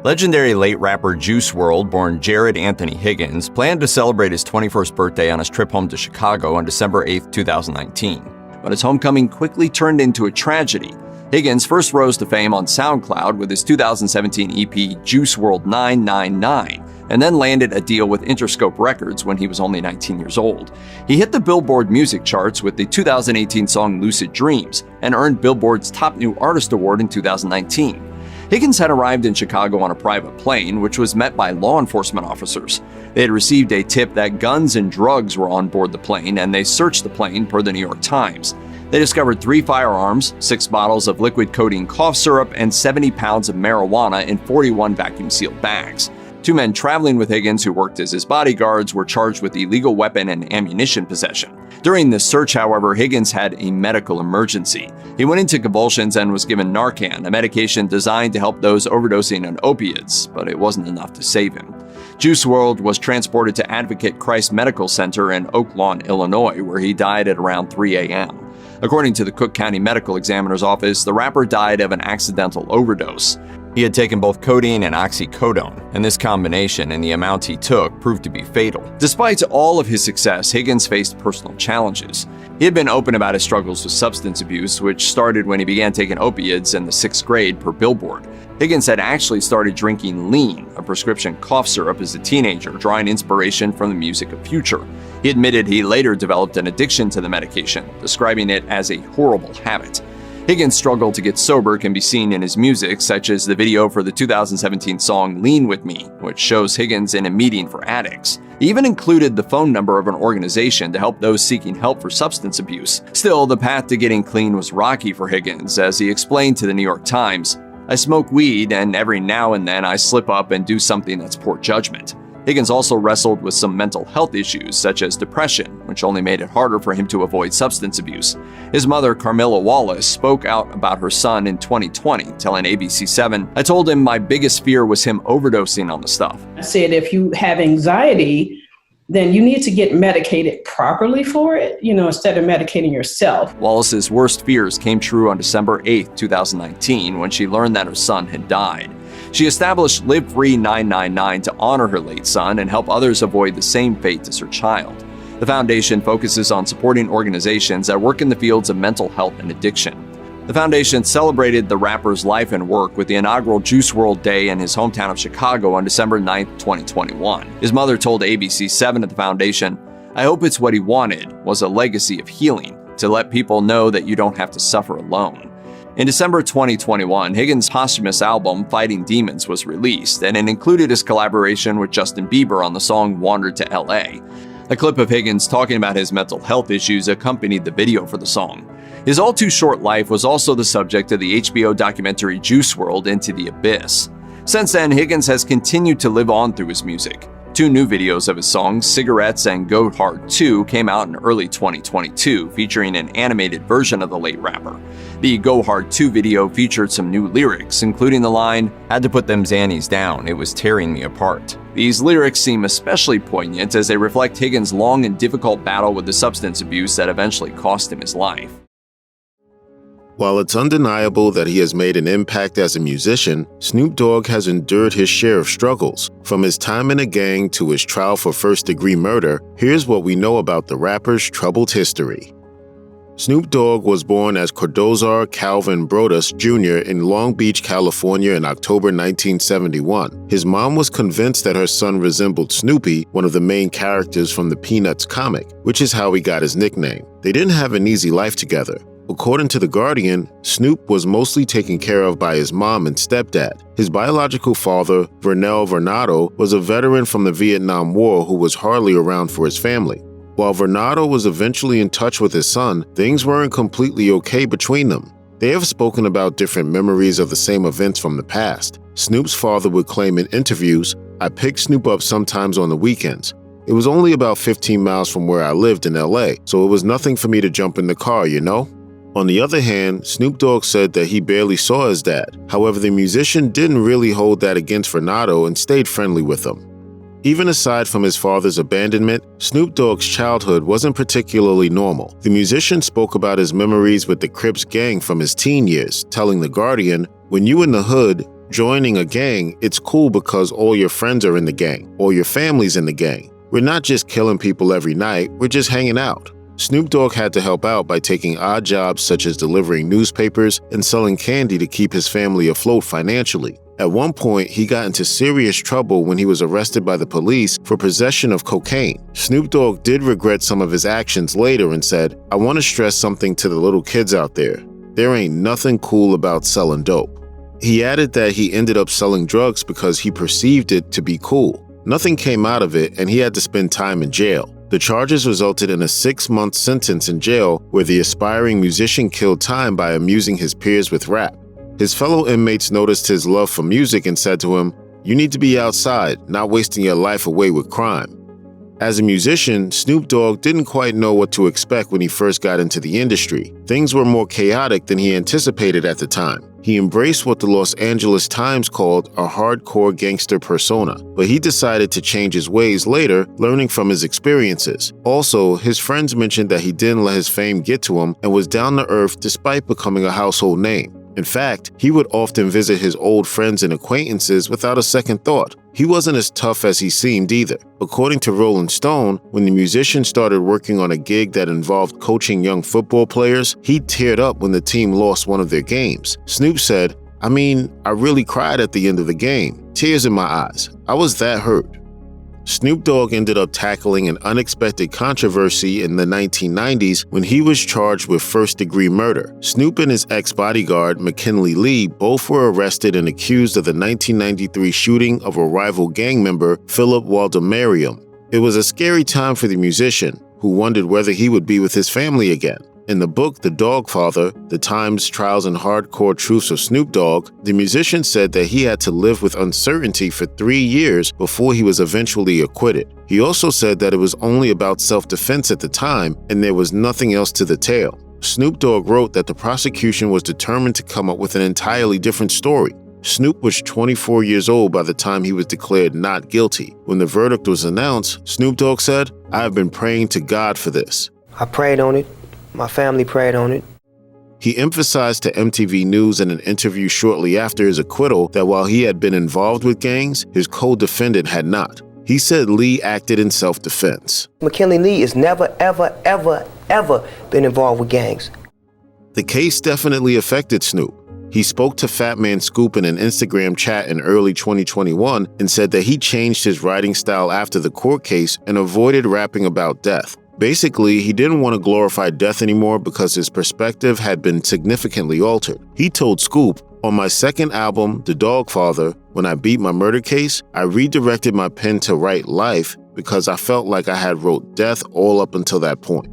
Legendary late rapper Juice WRLD, born Jared Anthony Higgins, planned to celebrate his 21st birthday on his trip home to Chicago on December 8, 2019. But his homecoming quickly turned into a tragedy. Higgins first rose to fame on SoundCloud with his 2017 EP Juice WRLD 999, and then landed a deal with Interscope Records when he was only 19 years old. He hit the Billboard music charts with the 2018 song Lucid Dreams, and earned Billboard's Top New Artist Award in 2019. Higgins had arrived in Chicago on a private plane, which was met by law enforcement officers. They had received a tip that guns and drugs were on board the plane, and they searched the plane per the New York Times. They discovered 3 firearms, 6 bottles of liquid codeine cough syrup, and 70 pounds of marijuana in 41 vacuum-sealed bags. 2 men traveling with Higgins, who worked as his bodyguards, were charged with illegal weapon and ammunition possession. During this search, however, Higgins had a medical emergency. He went into convulsions and was given Narcan, a medication designed to help those overdosing on opiates, but it wasn't enough to save him. Juice WRLD was transported to Advocate Christ Medical Center in Oak Lawn, Illinois, where he died at around 3 a.m. According to the Cook County Medical Examiner's Office, the rapper died of an accidental overdose. He had taken both codeine and oxycodone, and this combination and the amount he took proved to be fatal. Despite all of his success, Higgins faced personal challenges. He had been open about his struggles with substance abuse, which started when he began taking opiates in the 6th grade per Billboard. Higgins had actually started drinking Lean, a prescription cough syrup, as a teenager, drawing inspiration from the music of Future. He admitted he later developed an addiction to the medication, describing it as a horrible habit. Higgins' struggle to get sober can be seen in his music, such as the video for the 2017 song Lean With Me, which shows Higgins in a meeting for addicts. He even included the phone number of an organization to help those seeking help for substance abuse. Still, the path to getting clean was rocky for Higgins, as he explained to the New York Times, "I smoke weed, and every now and then I slip up and do something that's poor judgment." Higgins also wrestled with some mental health issues, such as depression, which only made it harder for him to avoid substance abuse. His mother, Carmilla Wallace, spoke out about her son in 2020, telling ABC7, "I told him my biggest fear was him overdosing on the stuff." I said, if you have anxiety, then you need to get medicated properly for it, instead of medicating yourself. Wallace's worst fears came true on December 8, 2019, when she learned that her son had died. She established Live Free 999 to honor her late son and help others avoid the same fate as her child. The foundation focuses on supporting organizations that work in the fields of mental health and addiction. The foundation celebrated the rapper's life and work with the inaugural Juice WRLD Day in his hometown of Chicago on December 9, 2021. His mother told ABC7 at the foundation, "I hope it's what he wanted, was a legacy of healing, to let people know that you don't have to suffer alone." In December 2021, Higgins' posthumous album, Fighting Demons, was released, and it included his collaboration with Justin Bieber on the song Wandered to LA. A clip of Higgins talking about his mental health issues accompanied the video for the song. His all-too-short life was also the subject of the HBO documentary Juice WRLD Into the Abyss. Since then, Higgins has continued to live on through his music. 2 new videos of his songs, Cigarettes and Go Hard 2, came out in early 2022, featuring an animated version of the late rapper. The Go Hard 2 video featured some new lyrics, including the line, "Had to put them Xannies down, it was tearing me apart." These lyrics seem especially poignant as they reflect Higgins' long and difficult battle with the substance abuse that eventually cost him his life. While it's undeniable that he has made an impact as a musician, Snoop Dogg has endured his share of struggles. From his time in a gang to his trial for first-degree murder, here's what we know about the rapper's troubled history. Snoop Dogg was born as Cordozar Calvin Brodus Jr. in Long Beach, California in October 1971. His mom was convinced that her son resembled Snoopy, one of the main characters from the Peanuts comic, which is how he got his nickname. They didn't have an easy life together. According to The Guardian, Snoop was mostly taken care of by his mom and stepdad. His biological father, Vernell Vernado, was a veteran from the Vietnam War who was hardly around for his family. While Vernado was eventually in touch with his son, things weren't completely okay between them. They have spoken about different memories of the same events from the past. Snoop's father would claim in interviews, "I picked Snoop up sometimes on the weekends. It was only about 15 miles from where I lived in LA, so it was nothing for me to jump in the car, you know?" On the other hand, Snoop Dogg said that he barely saw his dad. However, the musician didn't really hold that against Vernado and stayed friendly with him. Even aside from his father's abandonment, Snoop Dogg's childhood wasn't particularly normal. The musician spoke about his memories with the Crips gang from his teen years, telling The Guardian, "When you in the hood, joining a gang, it's cool because all your friends are in the gang, or your family's in the gang. We're not just killing people every night, we're just hanging out." Snoop Dogg had to help out by taking odd jobs such as delivering newspapers and selling candy to keep his family afloat financially. At one point, he got into serious trouble when he was arrested by the police for possession of cocaine. Snoop Dogg did regret some of his actions later and said, "I want to stress something to the little kids out there. There ain't nothing cool about selling dope." He added that he ended up selling drugs because he perceived it to be cool. Nothing came out of it and he had to spend time in jail. The charges resulted in a 6-month sentence in jail where the aspiring musician killed time by amusing his peers with rap. His fellow inmates noticed his love for music and said to him, "You need to be outside, not wasting your life away with crime." As a musician, Snoop Dogg didn't quite know what to expect when he first got into the industry. Things were more chaotic than he anticipated at the time. He embraced what the Los Angeles Times called a hardcore gangster persona, but he decided to change his ways later, learning from his experiences. Also, his friends mentioned that he didn't let his fame get to him and was down to earth despite becoming a household name. In fact, he would often visit his old friends and acquaintances without a second thought. He wasn't as tough as he seemed either. According to Rolling Stone, when the musician started working on a gig that involved coaching young football players, he teared up when the team lost one of their games. Snoop said, "I mean, I really cried at the end of the game. Tears in my eyes. I was that hurt." Snoop Dogg ended up tackling an unexpected controversy in the 1990s when he was charged with first-degree murder. Snoop and his ex-bodyguard, McKinley Lee, both were arrested and accused of the 1993 shooting of a rival gang member, Philip Waldemariam. It was a scary time for the musician, who wondered whether he would be with his family again. In the book The Dogg Father, The Times, Trials, and Hardcore Truths of Snoop Dogg, the musician said that he had to live with uncertainty for 3 years before he was eventually acquitted. He also said that it was only about self-defense at the time and there was nothing else to the tale. Snoop Dogg wrote that the prosecution was determined to come up with an entirely different story. Snoop was 24 years old by the time he was declared not guilty. When the verdict was announced, Snoop Dogg said, "I have been praying to God for this. I prayed on it. My family prayed on it." He emphasized to MTV News in an interview shortly after his acquittal that while he had been involved with gangs, his co-defendant had not. He said Lee acted in self-defense. McKinley Lee has never, ever, ever, ever been involved with gangs. The case definitely affected Snoop. He spoke to Fat Man Scoop in an Instagram chat in early 2021 and said that he changed his writing style after the court case and avoided rapping about death. Basically, he didn't want to glorify death anymore because his perspective had been significantly altered. He told Scoop, "On my second album, The Dogg Father, when I beat my murder case, I redirected my pen to write life because I felt like I had wrote death all up until that point."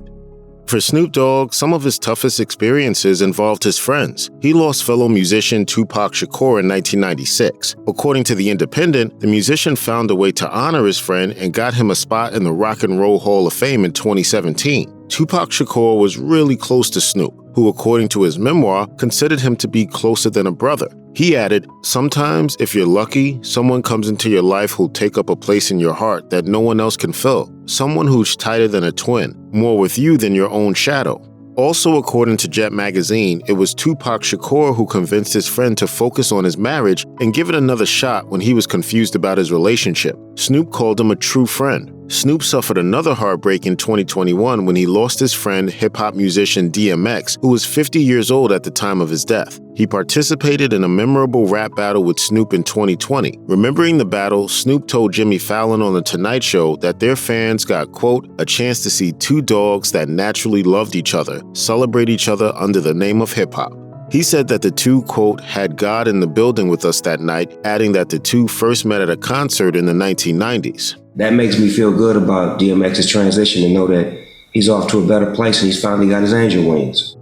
For Snoop Dogg, some of his toughest experiences involved his friends. He lost fellow musician Tupac Shakur in 1996. According to The Independent, the musician found a way to honor his friend and got him a spot in the Rock and Roll Hall of Fame in 2017. Tupac Shakur was really close to Snoop, who, according to his memoir, considered him to be closer than a brother. He added, "Sometimes, if you're lucky, someone comes into your life who'll take up a place in your heart that no one else can fill. Someone who's tighter than a twin, more with you than your own shadow." Also, according to Jet magazine, it was Tupac Shakur who convinced his friend to focus on his marriage and give it another shot when he was confused about his relationship. Snoop called him a true friend. Snoop suffered another heartbreak in 2021 when he lost his friend, hip-hop musician DMX, who was 50 years old at the time of his death. He participated in a memorable rap battle with Snoop in 2020. Remembering the battle, Snoop told Jimmy Fallon on The Tonight Show that their fans got, quote, "a chance to see two dogs that naturally loved each other celebrate each other under the name of hip-hop." He said that the two, quote, "had God in the building with us that night," adding that the two first met at a concert in the 1990s. That makes me feel good about DMX's transition to know that he's off to a better place and he's finally got his angel wings.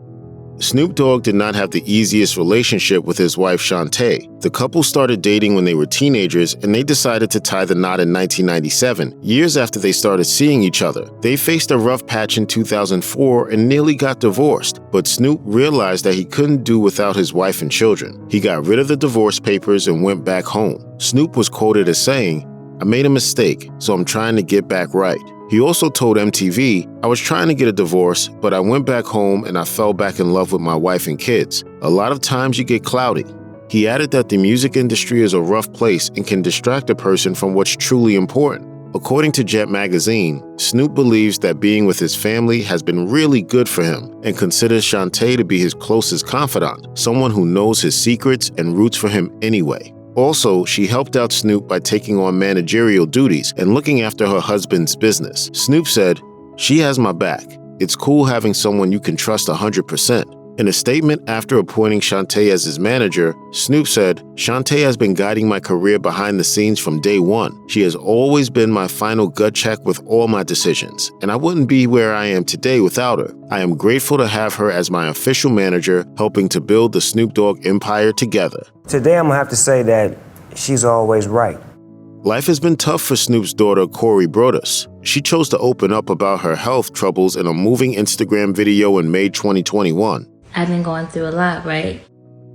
Snoop Dogg did not have the easiest relationship with his wife Shantae. The couple started dating when they were teenagers and they decided to tie the knot in 1997, years after they started seeing each other. They faced a rough patch in 2004 and nearly got divorced, but Snoop realized that he couldn't do without his wife and children. He got rid of the divorce papers and went back home. Snoop was quoted as saying, "I made a mistake, so I'm trying to get back right." He also told MTV, "I was trying to get a divorce, but I went back home and I fell back in love with my wife and kids. A lot of times you get cloudy." He added that the music industry is a rough place and can distract a person from what's truly important. According to Jet magazine, Snoop believes that being with his family has been really good for him and considers Shantae to be his closest confidant, someone who knows his secrets and roots for him anyway. Also, she helped out Snoop by taking on managerial duties and looking after her husband's business. Snoop said, "She has my back. It's cool having someone you can trust 100%. In a statement after appointing Shantae as his manager, Snoop said, "Shantae has been guiding my career behind the scenes from day one. She has always been my final gut check with all my decisions, and I wouldn't be where I am today without her. I am grateful to have her as my official manager, helping to build the Snoop Dogg empire together." Today I'm gonna have to say that she's always right. Life has been tough for Snoop's daughter, Corey Broaddus. She chose to open up about her health troubles in a moving Instagram video in May 2021. I've been going through a lot, right?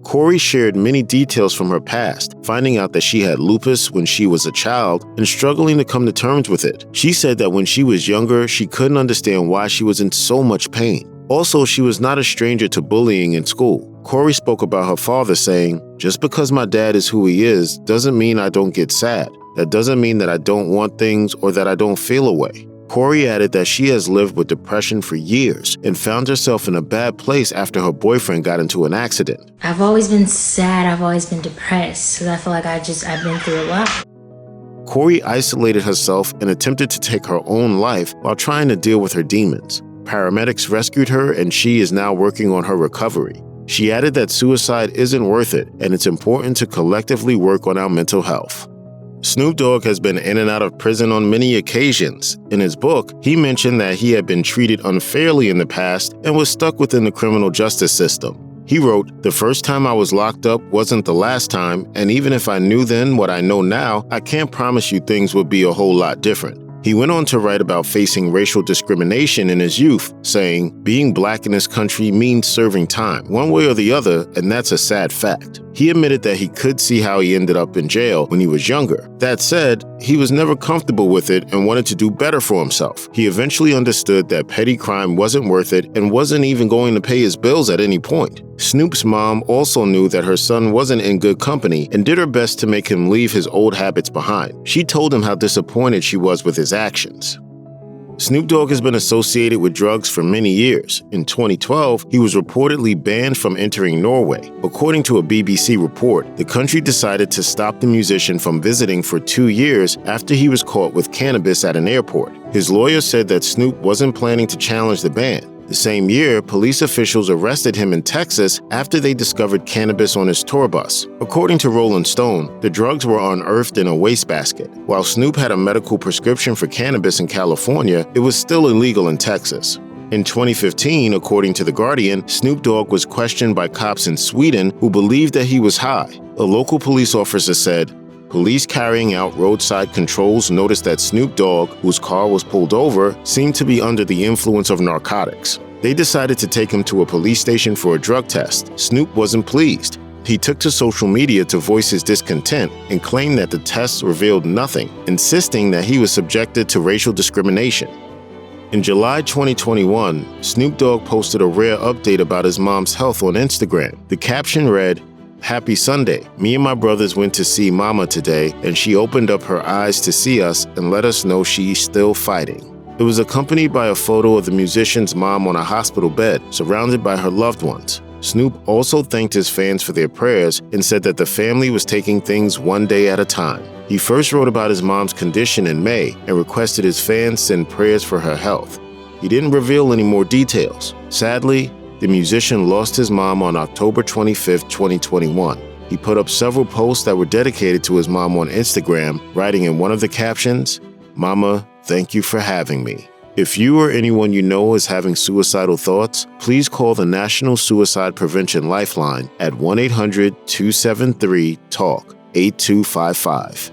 Corey shared many details from her past, finding out that she had lupus when she was a child and struggling to come to terms with it. She said that when she was younger, she couldn't understand why she was in so much pain. Also, she was not a stranger to bullying in school. Corey spoke about her father saying, "Just because my dad is who he is doesn't mean I don't get sad. That doesn't mean that I don't want things or that I don't feel a way." Corey added that she has lived with depression for years and found herself in a bad place after her boyfriend got into an accident. I've always been sad, I've always been depressed, because I feel like I've been through a lot. Corey isolated herself and attempted to take her own life while trying to deal with her demons. Paramedics rescued her and she is now working on her recovery. She added that suicide isn't worth it and it's important to collectively work on our mental health. Snoop Dogg has been in and out of prison on many occasions. In his book, he mentioned that he had been treated unfairly in the past and was stuck within the criminal justice system. He wrote, "The first time I was locked up wasn't the last time, and even if I knew then what I know now, I can't promise you things would be a whole lot different." He went on to write about facing racial discrimination in his youth, saying, "Being black in this country means serving time, one way or the other, and that's a sad fact." He admitted that he could see how he ended up in jail when he was younger. That said, he was never comfortable with it and wanted to do better for himself. He eventually understood that petty crime wasn't worth it and wasn't even going to pay his bills at any point. Snoop's mom also knew that her son wasn't in good company and did her best to make him leave his old habits behind. She told him how disappointed she was with his actions. Snoop Dogg has been associated with drugs for many years. In 2012, he was reportedly banned from entering Norway. According to a BBC report, the country decided to stop the musician from visiting for 2 years after he was caught with cannabis at an airport. His lawyer said that Snoop wasn't planning to challenge the ban. The same year, police officials arrested him in Texas after they discovered cannabis on his tour bus. According to Rolling Stone, the drugs were unearthed in a wastebasket. While Snoop had a medical prescription for cannabis in California, it was still illegal in Texas. In 2015, according to The Guardian, Snoop Dogg was questioned by cops in Sweden who believed that he was high. A local police officer said, "Police carrying out roadside controls noticed that Snoop Dogg, whose car was pulled over, seemed to be under the influence of narcotics. They decided to take him to a police station for a drug test. Snoop wasn't pleased. He took to social media to voice his discontent and claimed that the tests revealed nothing, insisting that he was subjected to racial discrimination." In July 2021, Snoop Dogg posted a rare update about his mom's health on Instagram. The caption read, "Happy Sunday. Me and my brothers went to see Mama today, and she opened up her eyes to see us and let us know she's still fighting." It was accompanied by a photo of the musician's mom on a hospital bed, surrounded by her loved ones. Snoop also thanked his fans for their prayers and said that the family was taking things one day at a time. He first wrote about his mom's condition in May and requested his fans send prayers for her health. He didn't reveal any more details. Sadly, the musician lost his mom on October 25, 2021. He put up several posts that were dedicated to his mom on Instagram, writing in one of the captions, "Mama, thank you for having me." If you or anyone you know is having suicidal thoughts, please call the National Suicide Prevention Lifeline at 1-800-273-TALK, 8255.